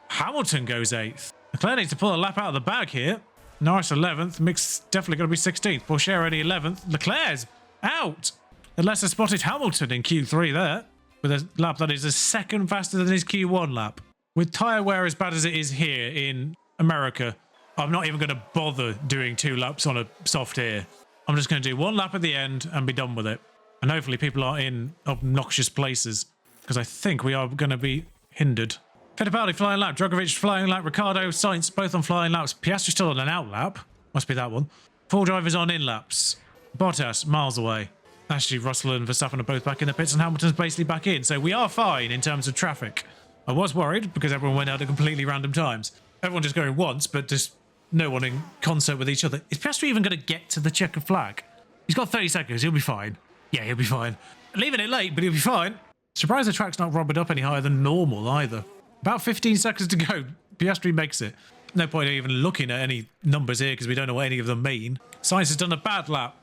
Hamilton goes 8th. Leclerc needs to pull a lap out of the bag here. Norris 11th. Mick's definitely going to be 16th. Porsche only 11th. Leclerc's out. Unless I spotted Hamilton in Q3 there, with a lap that is a second faster than his Q1 lap. With tyre wear as bad as it is here in America, I'm not even going to bother doing 2 laps on a soft air. I'm just going to do 1 lap at the end and be done with it. And hopefully people are in obnoxious places, because I think we are going to be hindered. Fittipaldi flying lap, Drogovic flying lap, Ricciardo, Sainz both on flying laps. Piastri still on an out lap. Must be that one. 4 drivers on in laps. Bottas miles away. Actually, Russell and Verstappen are both back in the pits and Hamilton's basically back in. So we are fine in terms of traffic. I was worried because everyone went out at completely random times. Everyone just going once, but just no one in concert with each other. Is Piastri even going to get to the checkered flag? He's got 30 seconds. He'll be fine. Yeah, he'll be fine. Leaving it late, but he'll be fine. Surprised the track's not rubbered up any higher than normal either. About 15 seconds to go. Piastri makes it. No point even looking at any numbers here because we don't know what any of them mean. Sainz has done a bad lap.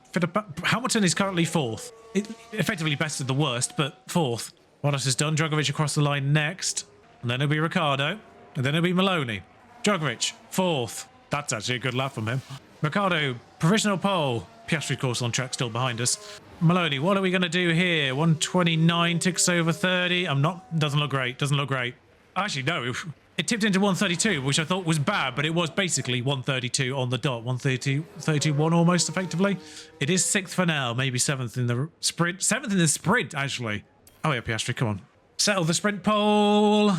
Hamilton is currently 4th. It effectively bested the worst, but 4th. Bottas has done. Drogovic across the line next. And then it'll be Ricciardo. And then it'll be Maloney. Drogovic, 4th. That's actually a good lap from him. Ricciardo, provisional pole. Piastri, of course, on track, still behind us. Maloney, what are we going to do here? 129 ticks over 30. Doesn't look great. Doesn't look great. Actually, no. It tipped into 132, which I thought was bad, but it was basically 132 on the dot. 131 almost, effectively. It is 6th for now, maybe 7th in the sprint. 7th in the sprint, actually. Oh, yeah, Piastri, come on. Settle the sprint pole.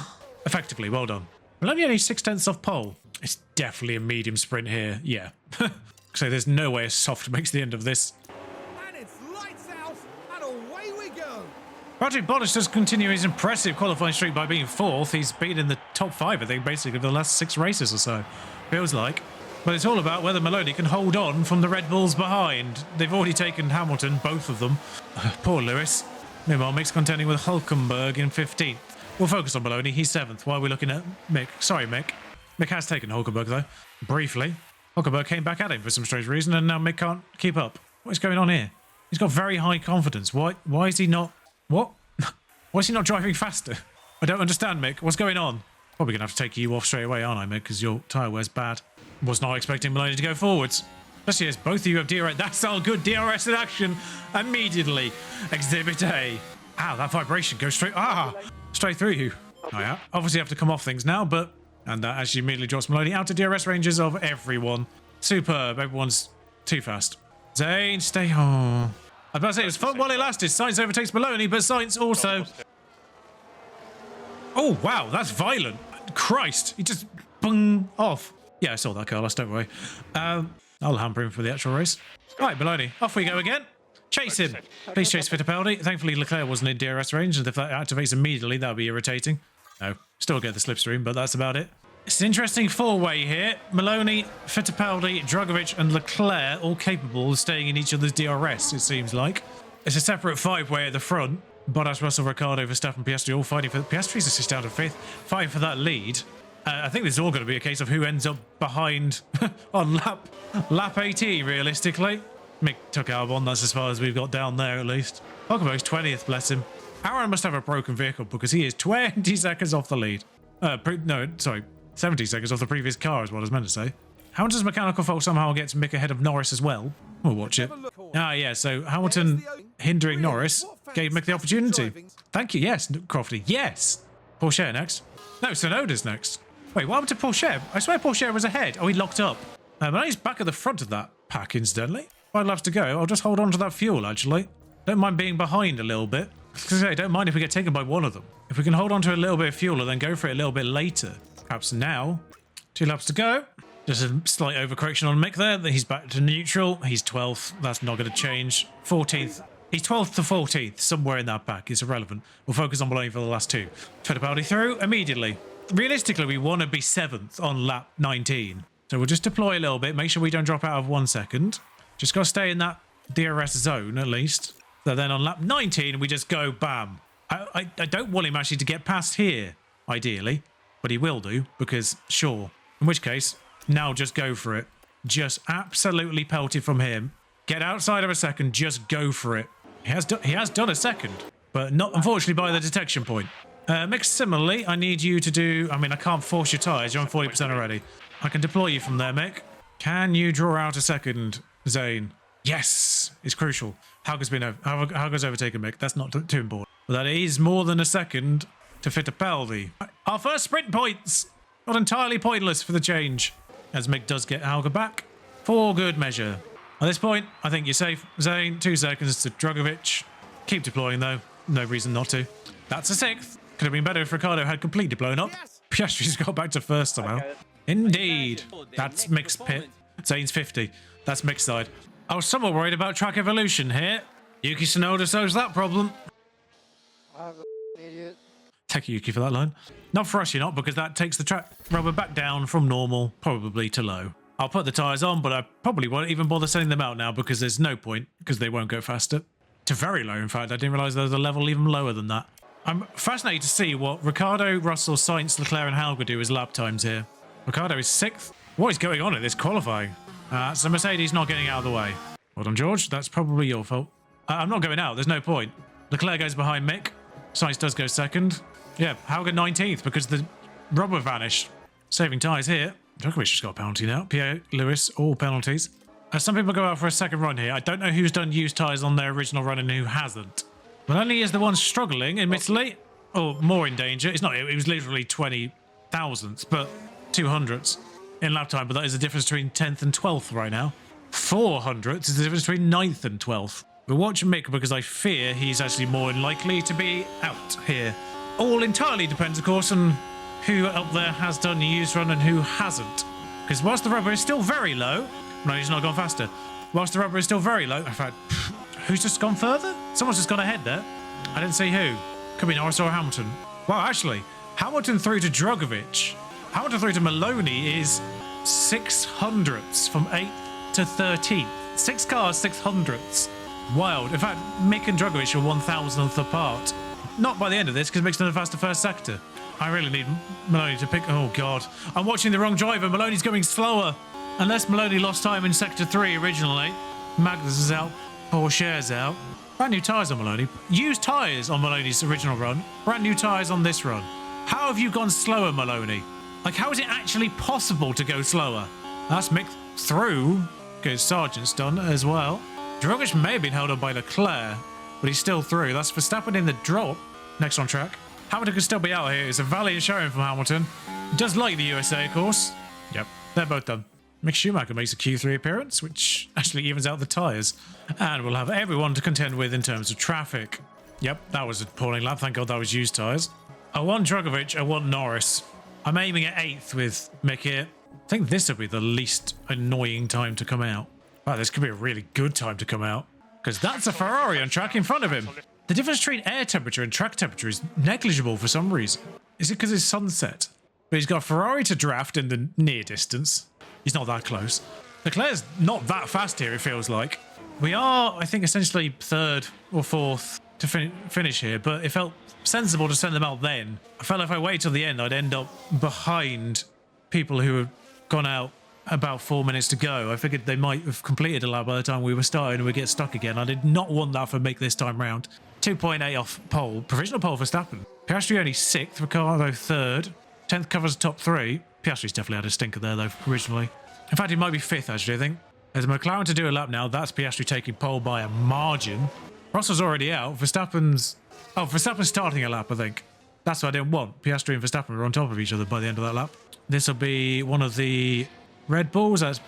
Effectively, well done. We're only 6/10 off pole. It's definitely a medium sprint here. Yeah. So there's no way a soft makes the end of this. And it's lights out, and away we go. Valtteri Bottas does continue his impressive qualifying streak by being 4th. He's been in the top 5, I think, basically, for the last 6 races or so. Feels like. But it's all about whether Maloney can hold on from the Red Bulls behind. They've already taken Hamilton, both of them. Poor Lewis. Meanwhile, Mick's contending with Hulkenberg in 15th. We'll focus on Maloney. He's 7th. While we're looking at Mick. Sorry, Mick. Mick has taken Hulkenberg, though. Briefly. Hulkenberg came back at him for some strange reason, and now Mick can't keep up. What is going on here? He's got very high confidence. Why is he not... What? Why is he not driving faster? I don't understand, Mick. What's going on? Probably going to have to take you off straight away, aren't I, Mick? Because your tyre wear's bad. Was not expecting Maloney to go forwards. Especially as both of you have DRS. That's all good. DRS in action. Immediately. Exhibit A. Ow, that vibration goes straight through you. Oh, yeah. Obviously have to come off things now, but... And that actually immediately drops Maloney out of DRS ranges of everyone. Superb. Everyone's too fast. Zane, stay home. I was about to say, it was fun while it lasted. Sainz overtakes Maloney, but Sainz also... Oh, wow, that's violent. Christ, he just bung off. Yeah, I saw that, Carlos, don't worry. I'll hamper him for the actual race. Right, Maloney, off we go again. Chase him. Please chase Fittipaldi. Thankfully, Leclerc wasn't in DRS range, and if that activates immediately, that would be irritating. No, still get the slipstream, but that's about it. It's an interesting four-way here. Maloney, Fittipaldi, Drugovich and Leclerc all capable of staying in each other's DRS, it seems like. It's a separate five-way at the front. Bottas, Russell, Ricciardo, Verstappen, Piastri all fighting for... Piastri's assist down to 5th, fighting for that lead. I think this is all going to be a case of who ends up behind on lap 18, realistically. Mick took Albon, that's as far as we've got down there at least. Hulkenberg's 20th, bless him. Aaron must have a broken vehicle because he is 20 seconds off the lead. 70 seconds off the previous car is what I was meant to say. Hamilton's mechanical fault somehow gets Mick ahead of Norris as well. We'll watch it. Ah, yeah, so Hamilton hindering Norris gave Mick the opportunity. Thank you, yes, Crofty, yes. Porsche next. No, Tsunoda's next. Wait, what happened to Porsche? I swear Porsche was ahead. Oh, he locked up. But he's back at the front of that pack, incidentally. 5 laps to go. I'll just hold on to that fuel, actually. Don't mind being behind a little bit. I don't mind if we get taken by one of them. If we can hold on to a little bit of fuel and then go for it a little bit later. Perhaps now. 2 laps to go. Just a slight overcorrection on Mick there. He's back to neutral. He's 12th. That's not going to change. 14th. He's 12th to 14th. Somewhere in that pack. It's irrelevant. We'll focus on Bologna for the last 2. Fittipaldi through immediately. Realistically, we want to be 7th on lap 19. So we'll just deploy a little bit. Make sure we don't drop out of 1 second. Just got to stay in that DRS zone at least. So then on lap 19, we just go bam. I don't want him actually to get past here, ideally. But he will do, because sure. In which case, now just go for it. Just absolutely pelted from him. Get outside of a second, just go for it. He has done a second, but not unfortunately by the detection point. Mick, similarly, I need you to do... I mean, I can't force your tyres. You're on 40% already. I can deploy you from there, Mick. Can you draw out a second, Zane? Yes, it's crucial. Hauger's overtaken Mick. That's not too important. But that is more than a second to Fittipaldi. Our first sprint points! Not entirely pointless for the change. As Mick does get Hauger back. For good measure. At this point, I think you're safe. Zane, 2 seconds to Drugovich. Keep deploying though. No reason not to. That's a 6th. Could have been better if Ricciardo had completely blown up. Yes. Piastri's got back to 1st somehow. Indeed. That's Mick's pit. Zane's 50. That's Mick's side. I was somewhat worried about track evolution here. Yuki Tsunoda solves that problem. Idiot. Thank you, Yuki, for that line. Not for us, you're not, because that takes the track rubber back down from normal, probably to low. I'll put the tyres on, but I probably won't even bother sending them out now because there's no point, because they won't go faster. To very low, in fact. I didn't realise there was a level even lower than that. I'm fascinated to see what Ricciardo, Russell, Sainz, Leclerc and Hauger do as lap times here. Ricciardo is 6th. What is going on at this qualifying? So Mercedes not getting out of the way. Well done, George. That's probably your fault. I'm not going out. There's no point. Leclerc goes behind Mick. Sainz does go 2nd. Yeah, Hauger 19th because the rubber vanished. Saving tyres here. Djokovic just got a penalty now. Pierre, Lewis, all penalties. Some people go out for a second run here. I don't know who's done used tyres on their original run and who hasn't. Maloney is the one struggling, admittedly. Or more in danger. It's not, it was literally 20 thousandths, but 200ths in lap time. But that is the difference between 10th and 12th right now. 400ths is the difference between 9th and 12th. We'll watch Mick because I fear he's actually more likely to be out here. All entirely depends, of course, on who up there has done the used run and who hasn't. Because whilst the rubber is still very low, no, he's not gone faster. Whilst the rubber is still very low, in fact, who's just gone further? Someone's just gone ahead there. I didn't see who. Could be Norris or Hamilton. Well, actually, Hamilton through to Drogovic. Hamilton through to Maloney is 600ths from 8th to 13th. 6 cars, 600ths. Wild. In fact, Mick and Drogovic are 1,000th apart. Not by the end of this, because Mick's done a faster first sector. I really need Maloney to pick... Oh, God. I'm watching the wrong driver. Maloney's going slower. Unless Maloney lost time in Sector 3 originally. Magnus is out. Pourchaire's out. Brand new tyres on Maloney. Used tyres on Maloney's original run. Brand new tyres on this run. How have you gone slower, Maloney? Like, how is it actually possible to go slower? That's Mick through. Because Sargent's done as well. Drogovic may have been held up by Leclerc, but he's still through. That's Verstappen in the drop. Next on track. Hamilton can still be out here. It's a valiant showing from Hamilton. Does like the USA, of course. Yep, they're both done. Mick Schumacher makes a Q3 appearance, which actually evens out the tyres. And we'll have everyone to contend with in terms of traffic. Yep, that was a appalling lap. Thank God that was used tyres. I want Drogovic, I want Norris. I'm aiming at 8th with Mick here. I think this will be the least annoying time to come out. Wow, this could be a really good time to come out. Because that's a Ferrari on track in front of him. The difference between air temperature and track temperature is negligible for some reason. Is it because it's sunset? But he's got a Ferrari to draft in the near distance. He's not that close. Leclerc's not that fast here, it feels like. We are, I think, essentially 3rd or 4th to finish here, but it felt sensible to send them out then. I felt if I wait till the end, I'd end up behind people who had gone out about 4 minutes to go. I figured they might have completed a lap by the time we were starting and we'd get stuck again. I did not want that for Mick this time round. 2.8 off pole. Provisional pole for Verstappen. Piastri only 6th, Ricciardo 3rd. 10th covers the top 3. Piastri's definitely had a stinker there, though, originally. In fact, he might be 5th, actually, I think. There's a McLaren to do a lap now. That's Piastri taking pole by a margin. Russell's already out. Verstappen's starting a lap, I think. That's what I didn't want. Piastri and Verstappen were on top of each other by the end of that lap. This will be one of the Red Bulls. That's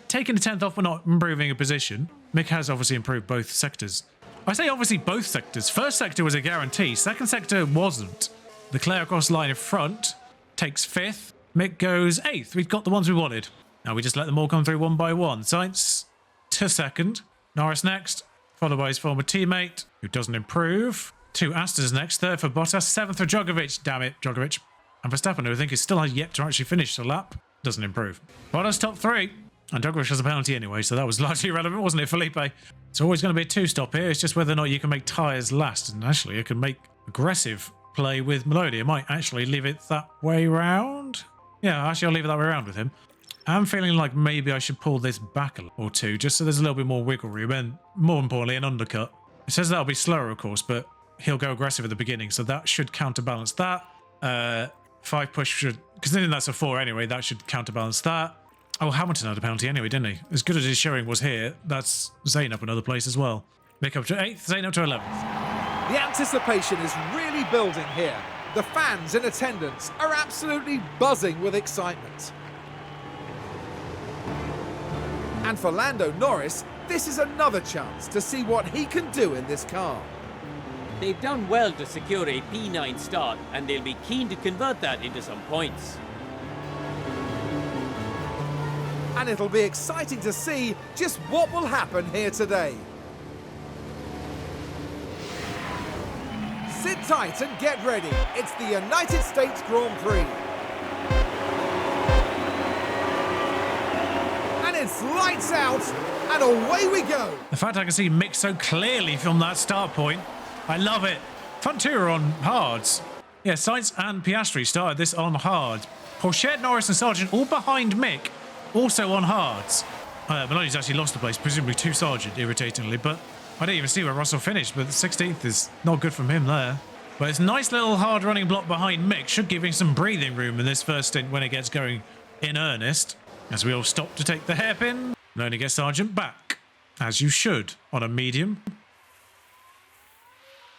taking the 10th off, but not improving a position. Mick has obviously improved both sectors. I say obviously both sectors. First sector was a guarantee. Second sector wasn't. Leclerc across the line in front takes 5th. Mick goes 8th. We've got the ones we wanted. Now we just let them all come through one by one. Sainz to 2nd. Norris next, followed by his former teammate, who doesn't improve. 2 Astons next. 3rd for Bottas. 7th for Drogovic. Damn it, Drogovic. And Verstappen, who I think is still yet to actually finish the lap. Doesn't improve. Bottas top 3. And Drogovic has a penalty anyway, so that was largely irrelevant, wasn't it, Felipe? It's always going to be a 2-stop here. It's just whether or not you can make tyres last. And actually, you can make aggressive play with Maloney. I might actually leave it that way round. Yeah, actually, I'll leave it that way around with him. I'm feeling like maybe I should pull this back a or two, just so there's a little bit more wiggle room, and more importantly, an undercut. It says that'll be slower, of course, but he'll go aggressive at the beginning, so that should counterbalance that. 5 push should, because then that's a 4 anyway, that should counterbalance that. Oh, Hamilton had a penalty anyway, didn't he? As good as his showing was here, that's Zane up another place as well. Mick up to 8th, Zane up to 11th. The anticipation is really building here. The fans in attendance are absolutely buzzing with excitement. And for Lando Norris, this is another chance to see what he can do in this car. They've done well to secure a P9 start, and they'll be keen to convert that into some points. And it'll be exciting to see just what will happen here today. Sit tight and get ready. It's the United States Grand Prix. And it's lights out, and away we go. The fact I can see Mick so clearly from that start point, I love it. Front two are on hards. Yeah, Sainz and Piastri started this on hard. Pourchaire, Norris and Sargent all behind Mick, also on hards. Maloney's actually lost the place, presumably to Sargent, irritatingly, but I didn't even see where Russell finished, but the 16th is not good from him there. But it's a nice little hard running block behind Mick, should give him some breathing room in this first stint when it gets going in earnest. As we all stop to take the hairpin. Maloney gets Sargent back, as you should, on a medium.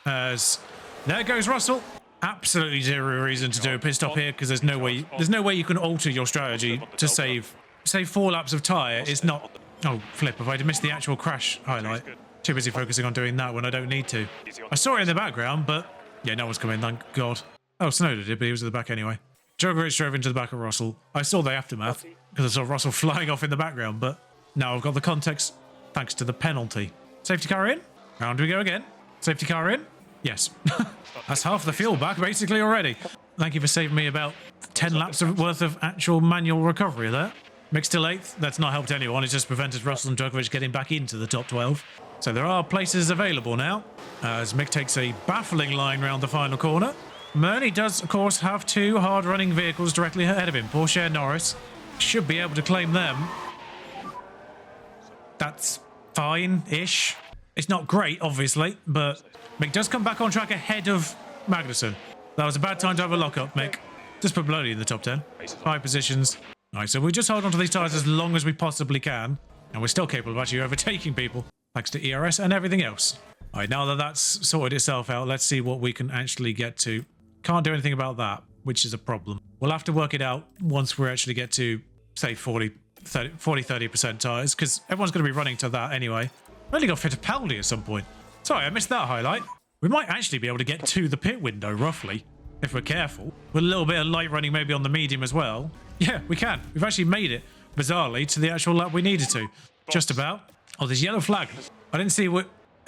As there goes Russell. Absolutely zero reason to do a pit stop here because there's no way you can alter your strategy to save 4 laps of tyre. It's not. Oh flip! If I'd missed the actual crash highlight, too busy focusing on doing that when I don't need to. I saw it in the background, but yeah, no one's coming. Thank God. Oh, Snowden did, but he was at the back anyway. Djokovic drove into the back of Russell. I saw the aftermath because I saw Russell flying off in the background, but now I've got the context thanks to the penalty. Safety car in. Round we go again. Safety car in. Yes. That's half the fuel back basically already. Thank you for saving me about 10 laps worth of actual manual recovery there. Mick still 8th. That's not helped anyone. It's just prevented Russell and Djokovic getting back into the top 12. So there are places available now as Mick takes a baffling line round the final corner. Maloney does, of course, have 2 hard-running vehicles directly ahead of him. Porsche and Norris should be able to claim them. That's fine-ish. It's not great, obviously, but Mick does come back on track ahead of Magnussen. That was a bad time to have a lock-up, Mick. Just put Maloney in the top 10. 5 positions. All right, so we just hold on to these tyres as long as we possibly can, and we're still capable of actually overtaking people, thanks to ERS and everything else. All right, now that that's sorted itself out, let's see what we can actually get to. Can't do anything about that, which is a problem. We'll have to work it out once we actually get to, say, 30% tyres, because everyone's going to be running to that anyway. I only got Fittipaldi at some point. Sorry, I missed that highlight. We might actually be able to get to the pit window, roughly, if we're careful. With a little bit of light running maybe on the medium as well. Yeah, we can. We've actually made it, bizarrely, to the actual lap we needed to. Just about. Oh, there's yellow flag. I didn't see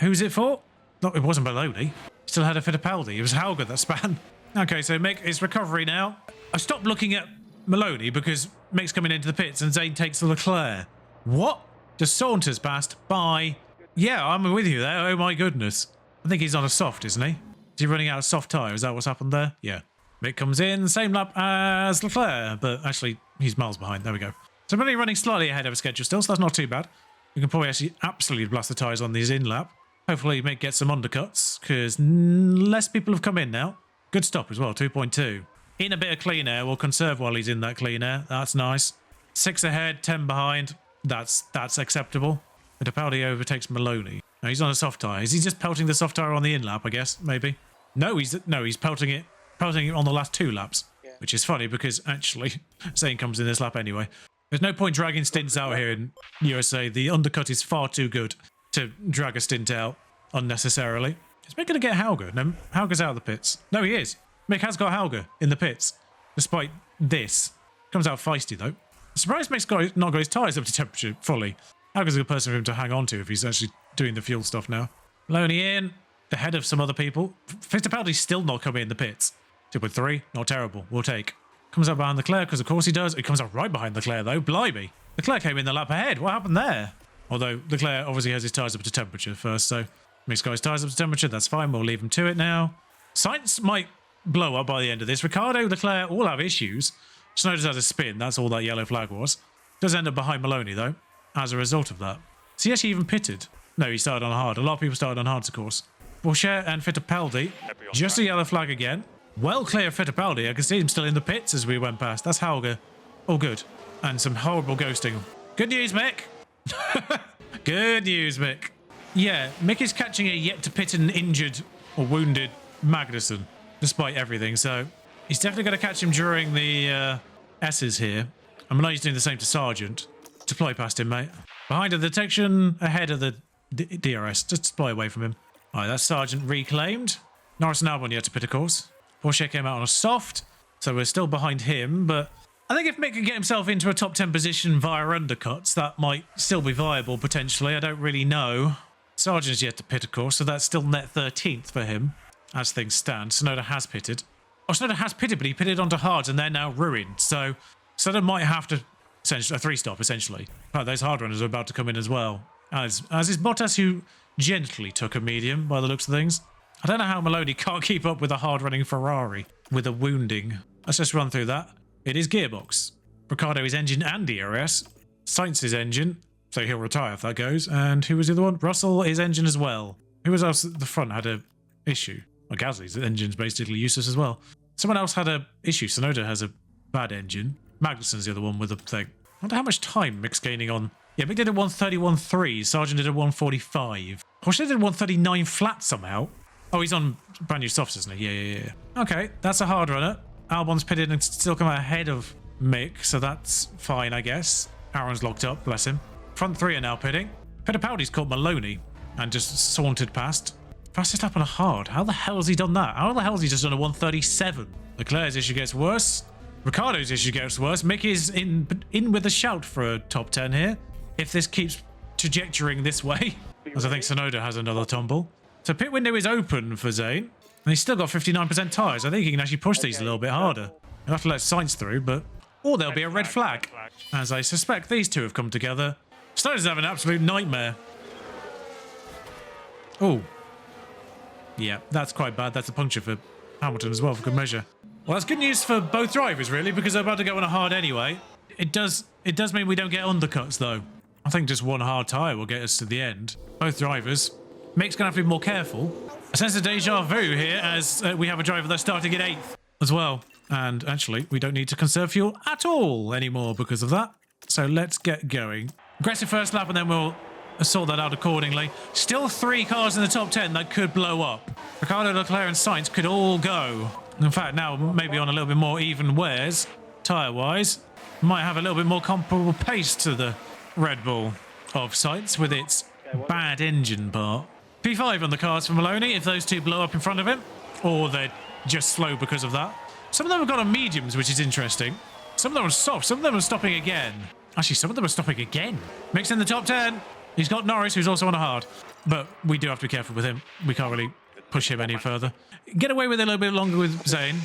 who's it for? No, it wasn't Maloney. Still had a Fittipaldi. It was Hauger that span. Okay, so Mick is recovery now. I stopped looking at Maloney because Mick's coming into the pits and Zane takes the Leclerc. What? Just saunters past. Bye. Yeah, I'm with you there. Oh my goodness. I think he's on a soft, isn't he? Is he running out of soft tyre? Is that what's happened there? Yeah. Mick comes in, same lap as Leclerc, but actually he's miles behind. There we go. So I'm only running slightly ahead of schedule still, so that's not too bad. We can probably actually absolutely blast the tyres on these in-lap. Hopefully Mick gets some undercuts, because less people have come in now. Good stop as well, 2.2. In a bit of clean air, we'll conserve while he's in that clean air. That's nice. 6 ahead, 10 behind. That's acceptable. Fittipaldi overtakes Maloney. No, he's on a soft tyre. Is he just pelting the soft tyre on the in-lap, I guess? Maybe. No, he's pelting it on the last 2 laps. Yeah. Which is funny because actually, Zane comes in this lap anyway. There's no point dragging stints out here in USA. The undercut is far too good to drag a stint out unnecessarily. Is Mick going to get Hauger? No, Hauger's out of the pits. No, he is. Mick has got Hauger in the pits, despite this. Comes out feisty, though. I'm surprised Mick's not got his tyres up to temperature fully. Hauger's a good person for him to hang on to if he's actually doing the fuel stuff now. Maloney in, ahead of some other people. Fittipaldi's still not coming in the pits. 2.3, not terrible. We'll take. Comes up behind Leclerc, because of course he does. It comes up right behind Leclerc, though. Blimey. Leclerc came in the lap ahead. What happened there? Although Leclerc obviously has his tyres up to temperature first, so Mick's got his tyres up to temperature. That's fine. We'll leave him to it now. Sainz might blow up by the end of this. Ricciardo, Leclerc all have issues. Snowden has a spin. That's all that yellow flag was. Does end up behind Maloney, though, as a result of that. So he actually even pitted. No, he started on hard. A lot of people started on hards, of course. Porsche and Fittipaldi. Just a yellow flag again. Well clear of Fittipaldi. I can see him still in the pits as we went past. That's Hauger. All good. And some horrible ghosting. Good news, Mick. Good news, Mick. Yeah, Mick is catching a yet-to-pit an injured or wounded Magnussen, despite everything. So he's definitely going to catch him during the S's here. I'm not doing the same to Sargent. Deploy past him, mate. Behind the detection, ahead of the DRS. Just deploy away from him. All right, that's Sargent reclaimed. Norris and Albon yet to pit, of course. Porsche came out on a soft, so we're still behind him, but I think if Mick can get himself into a top 10 position via undercuts, that might still be viable, potentially. I don't really know. Sargent's yet to pit, of course, so that's still net 13th for him, as things stand. Tsunoda has pitted. Oh, Tsunoda has pitted, but he pitted onto hards, and they're now ruined, so Tsunoda might have to, essentially, a 3-stop, essentially. But those hard runners are about to come in as well, as is Bottas, who gently took a medium, by the looks of things. I don't know how Maloney can't keep up with a hard-running Ferrari with a wounding. Let's just run through that. It is gearbox. Ricciardo is engine and DRS. Sainz is engine, so he'll retire if that goes. And who was the other one? Russell is engine as well. Who was else at the front had a issue? Well, Gasly's engine's basically useless as well. Someone else had a issue. Tsunoda has a bad engine. Magnussen's the other one with a thing. I wonder how much time Mick's gaining on Yeah, Mick did a 131.3. Sargent did a 145. Horsley did a 139 flat somehow. Oh, he's on brand new softs, isn't he? Yeah. Okay, that's a hard runner. Albon's pitted and still come out ahead of Mick, so that's fine, I guess. Aaron's locked up, bless him. Front three are now pitting. Fittipaldi's caught Maloney and just sauntered past. Fastest lap on a hard. How the hell has he done that? How the hell has he just done a 137? Leclerc's issue gets worse. Ricciardo's issue gets worse. Mick is in with a shout for a top 10 here. If this keeps trajectorying this way, as I think Sonoda has another tumble. So pit window is open for Zane, and he's still got 59% tyres. I think he can actually push these a little bit harder. He'll have to let Sainz through, but... Or there'll be a red flag. As I suspect these two have come together. Stoner's having an absolute nightmare. Oh. Yeah, that's quite bad. That's a puncture for Hamilton as well, for good measure. Well, that's good news for both drivers, really, because they're about to go on a hard anyway. It does mean we don't get undercuts, though. I think just one hard tyre will get us to the end. Both drivers. Mick's going to have to be more careful. I sense a deja vu here, as we have a driver that's starting in 8th as well. And actually, we don't need to conserve fuel at all anymore because of that. So let's get going. Aggressive first lap, and then we'll sort that out accordingly. Still 3 cars in the top 10 that could blow up. Ricciardo, Leclerc and Sainz could all go. In fact, now maybe on a little bit more even wears, tyre-wise. Might have a little bit more comparable pace to the Red Bull of Sainz with its bad engine part. P5 on the cars for Maloney if those two blow up in front of him, or they're just slow because of that. Some of them have got on mediums, which is interesting. Some of them are soft, some of them are stopping again. Actually, some of them are stopping again. Mick's in the top 10. He's got Norris, who's also on a hard. But we do have to be careful with him. We can't really push him any further. Get away with it a little bit longer with Zane.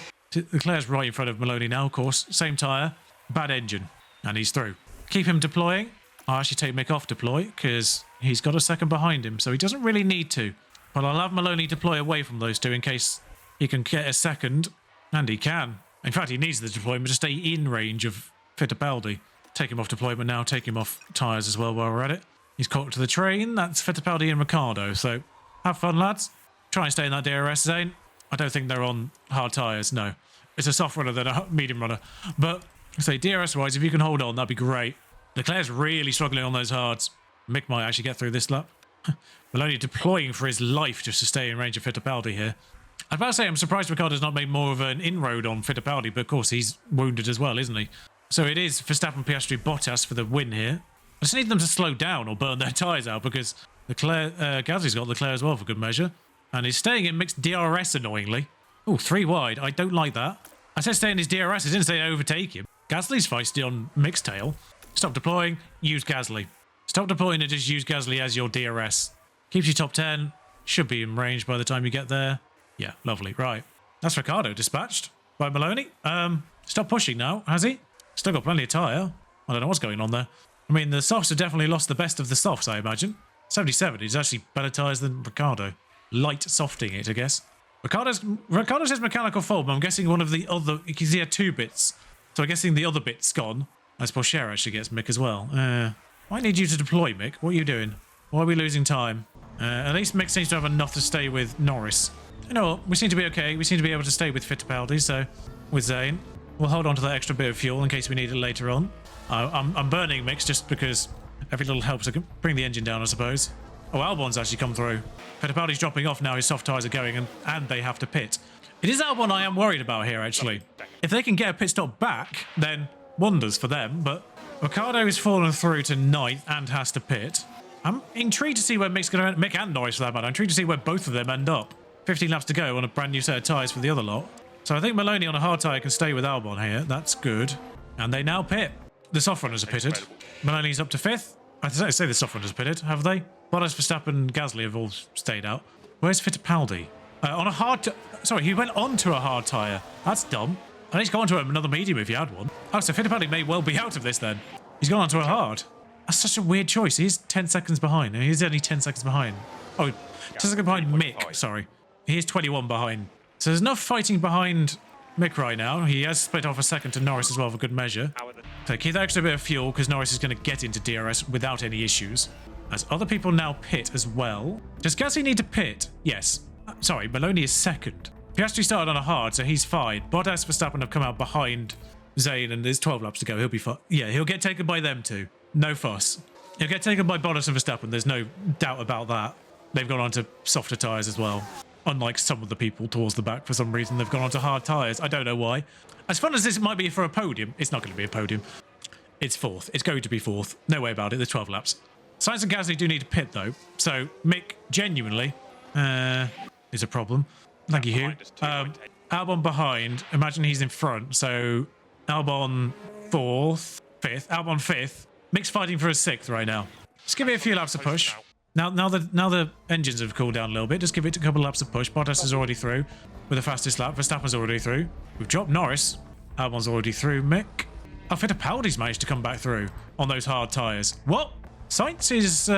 Leclerc's right in front of Maloney now, of course. Same tyre, bad engine. And he's through. Keep him deploying. I'll actually take Mick off deploy, because he's got a second behind him, so he doesn't really need to. But I'll have Maloney deploy away from those two in case he can get a second. And he can. In fact, he needs the deployment to stay in range of Fittipaldi. Take him off deployment now, take him off tyres as well while we're at it. He's caught up to the train. That's Fittipaldi and Ricciardo, so have fun, lads. Try and stay in that DRS zone. I don't think they're on hard tyres, no. It's a soft runner than a medium runner. But, say, DRS-wise, if you can hold on, that'd be great. Leclerc's really struggling on those hards. Mick might actually get through this lap. Maloney deploying for his life just to stay in range of Fittipaldi here. I'd about to say I'm surprised Ricciardo's not made more of an inroad on Fittipaldi, but of course he's wounded as well, isn't he? So it is Verstappen, Piastri, Bottas for the win here. I just need them to slow down or burn their tyres out because Gasly's got Leclerc as well for good measure. And he's staying in mixed DRS annoyingly. Oh, 3 wide. I don't like that. I said stay in his DRS. I didn't say overtake him. Gasly's feisty on mixed tail. Stop deploying. Use Gasly. Stop deploying and just use Gasly as your DRS. Keeps you top 10. Should be in range by the time you get there. Yeah, lovely. Right. That's Ricciardo dispatched by Maloney. Stop pushing now, has he? Still got plenty of tyre. I don't know what's going on there. I mean, the softs have definitely lost the best of the softs, I imagine. 77 is actually better tyres than Ricciardo. Light softing it, I guess. Ricciardo says mechanical fault, but I'm guessing one of the other... Because he had 2 bits. So I'm guessing the other bit's gone. As Porsche actually gets Mick as well. I need you to deploy, Mick. What are you doing? Why are we losing time? At least Mick seems to have enough to stay with Norris. You know what? We seem to be okay. We seem to be able to stay with Fittipaldi, so... With Zane. We'll hold on to that extra bit of fuel in case we need it later on. I'm burning Mick just because every little helps to bring the engine down, I suppose. Oh, Albon's actually come through. Fittipaldi's dropping off now. His soft tyres are going, and they have to pit. It is Albon I am worried about here, actually. If they can get a pit stop back, then wonders for them, but Ricciardo has fallen through to 9th and has to pit. I'm intrigued to see where Mick's going to end. Mick and Norris, for that matter. I'm intrigued to see where both of them end up. 15 laps to go on a brand new set of tyres for the other lot. So I think Maloney on a hard tyre can stay with Albon here. That's good. And they now pit. The soft runners are pitted. Maloney's up to 5th. I say the soft runners pitted, have they? Bottas, Verstappen, and Gasly have all stayed out. Where's Fittipaldi? On a hard... Sorry, he went onto a hard tyre. That's dumb. I need to go onto another medium if he had one. Oh, so Fittipaldi may well be out of this then. He's gone onto a hard. That's such a weird choice. He's 10 seconds behind. He's only 10 seconds behind. Oh, 10 seconds behind Mick. Sorry. He is 21 behind. So there's enough fighting behind Mick right now. He has split off a second to Norris as well for good measure. So keep that extra bit of fuel because Norris is going to get into DRS without any issues. As other people now pit as well. Does Gasly need to pit? Yes. Sorry, Maloney is 2nd. Piastri started on a hard, so he's fine. Bottas, Verstappen have come out behind Zane and there's 12 laps to go. He'll be fine. Yeah, he'll get taken by them too. No fuss. It'll get taken by Bottas and Verstappen. There's no doubt about that. They've gone on to softer tyres as well. Unlike some of the people towards the back, for some reason, they've gone on to hard tyres. I don't know why. As fun as this might be for a podium, it's not going to be a podium. It's fourth. It's going to be fourth. No way about it. There's 12 laps. Sainz and Gasly do need to pit, though. So, Mick, genuinely, is a problem. Thank you, Hugh. Albon behind. Imagine he's in front. So, Albon fourth, fifth. Albon fifth. Mick's fighting for a sixth right now. Just give it a few laps of push. Now the engines have cooled down a little bit. Just give it a couple of laps of push. Bottas is already through with the fastest lap. Verstappen's already through. We've dropped Norris. Albon's already through. Mick. Oh, Fittipaldi's managed to come back through on those hard tyres. What? Sainz is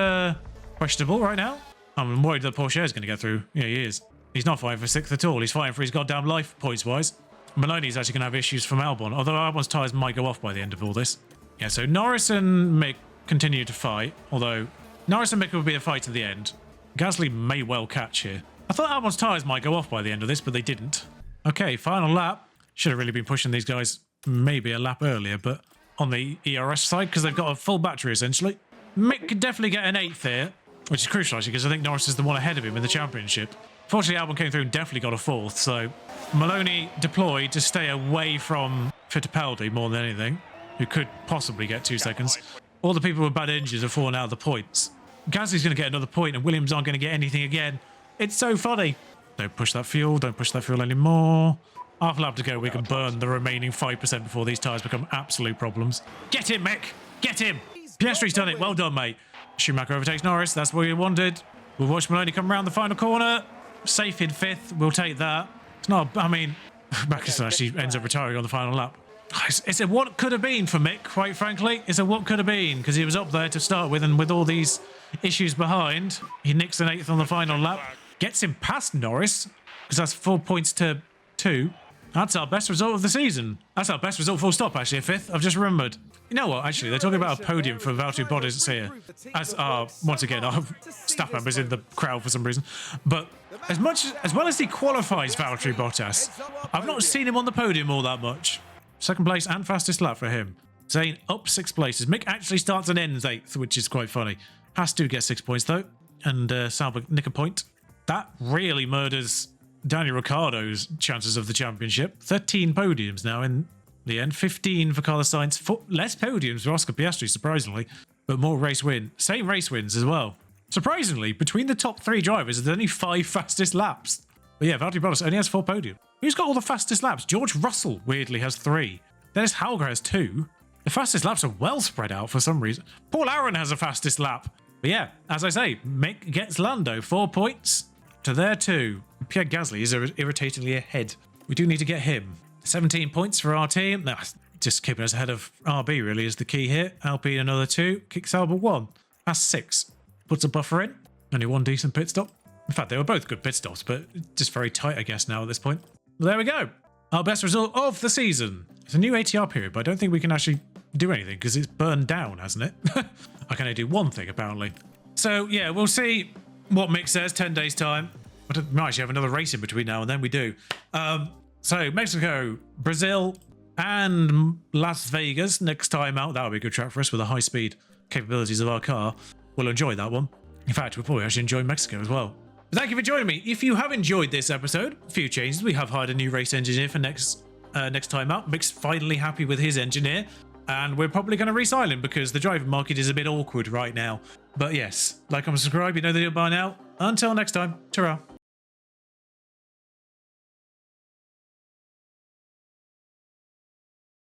questionable right now. I'm worried that Porsche is going to get through. Yeah, he is. He's not fighting for sixth at all. He's fighting for his goddamn life points-wise. Maloney's actually going to have issues from Albon, although Albon's tyres might go off by the end of all this. Yeah, so Norris and Mick continue to fight, although Norris and Mick will be a fight to the end. Gasly may well catch here. I thought Albon's tyres might go off by the end of this, but they didn't. Okay, final lap. Should have really been pushing these guys maybe a lap earlier, but on the ERS side, because they've got a full battery, essentially. Mick could definitely get an 8th here, which is crucial, actually, because I think Norris is the one ahead of him in the championship. Fortunately, Albon came through and definitely got a 4th, so Maloney deployed to stay away from Fittipaldi more than anything, who could possibly get 2 seconds. All the people with bad engines are falling out of the points. Gasly's going to get another point, and Williams aren't going to get anything again. It's so funny. Don't push that fuel. Don't push that fuel anymore. Half a lap to go. We can burn the remaining 5% before these tyres become absolute problems. Get him, Mick. Get him. Piastri's done it. Well done, mate. Schumacher overtakes Norris. That's what we wanted. We'll watch Maloney come around the final corner. Safe in 5th. We'll take that. It's not, I mean, Magnussen actually ends up retiring on the final lap. It's a what could have been for Mick, quite frankly. It's a what could have been, because he was up there to start with, and with all these issues behind, he nicks an 8th on the final lap. Gets him past Norris, because that's 4 points to 2. That's our best result of the season. That's our best result, full stop, actually, a 5th. I've just remembered. You know what, actually, they're talking about a podium for Valtteri Bottas here. As our, once again, our staff members in the crowd for some reason. But as well as he qualifies Valtteri Bottas, I've not seen him on the podium all that much. Second place and fastest lap for him. Zane up 6 places. Mick actually starts and ends 8th, which is quite funny. Has to get 6 points, though. And Sauber nick a point. That really murders Daniel Ricciardo's chances of the championship. 13 podiums now in the end. 15 for Carlos Sainz. Less podiums for Oscar Piastri, surprisingly. But more race win. Same race wins as well. Surprisingly, between the top 3 drivers, there's only 5 fastest laps. But yeah, Valtteri Bottas only has 4 podiums. Who's got all the fastest laps? George Russell, weirdly, has 3. Dennis Hauger has 2. The fastest laps are well spread out for some reason. Paul Aaron has the fastest lap. But yeah, as I say, Mick gets Lando 4 points to their 2. Pierre Gasly is irritatingly ahead. We do need to get him. 17 points for our team. That's just keeping us ahead of RB, really, is the key here. Alpine another 2. Kicks Albon 1. That's 6. Puts a buffer in. Only 1 decent pit stop. In fact, they were both good pit stops, but just very tight, I guess, now at this point. Well, there we go. Our best result of the season. It's a new ATR period, but I don't think we can actually do anything because it's burned down, hasn't it? I can only do one thing, apparently. So, yeah, we'll see what Mick says 10 days' time. We might actually have another race in between now and then. We do. So, Mexico, Brazil, and Las Vegas next time out. That'll be a good track for us with the high-speed capabilities of our car. We'll enjoy that one. In fact, we'll probably actually enjoy Mexico as well. Thank you for joining me. If you have enjoyed this episode, a few changes. We have hired a new race engineer for next time out. Mick's finally happy with his engineer, and we're probably going to re-sign him because the driving market is a bit awkward right now. But yes, like and subscribe. You know the deal by now. Until next time, ta-ra.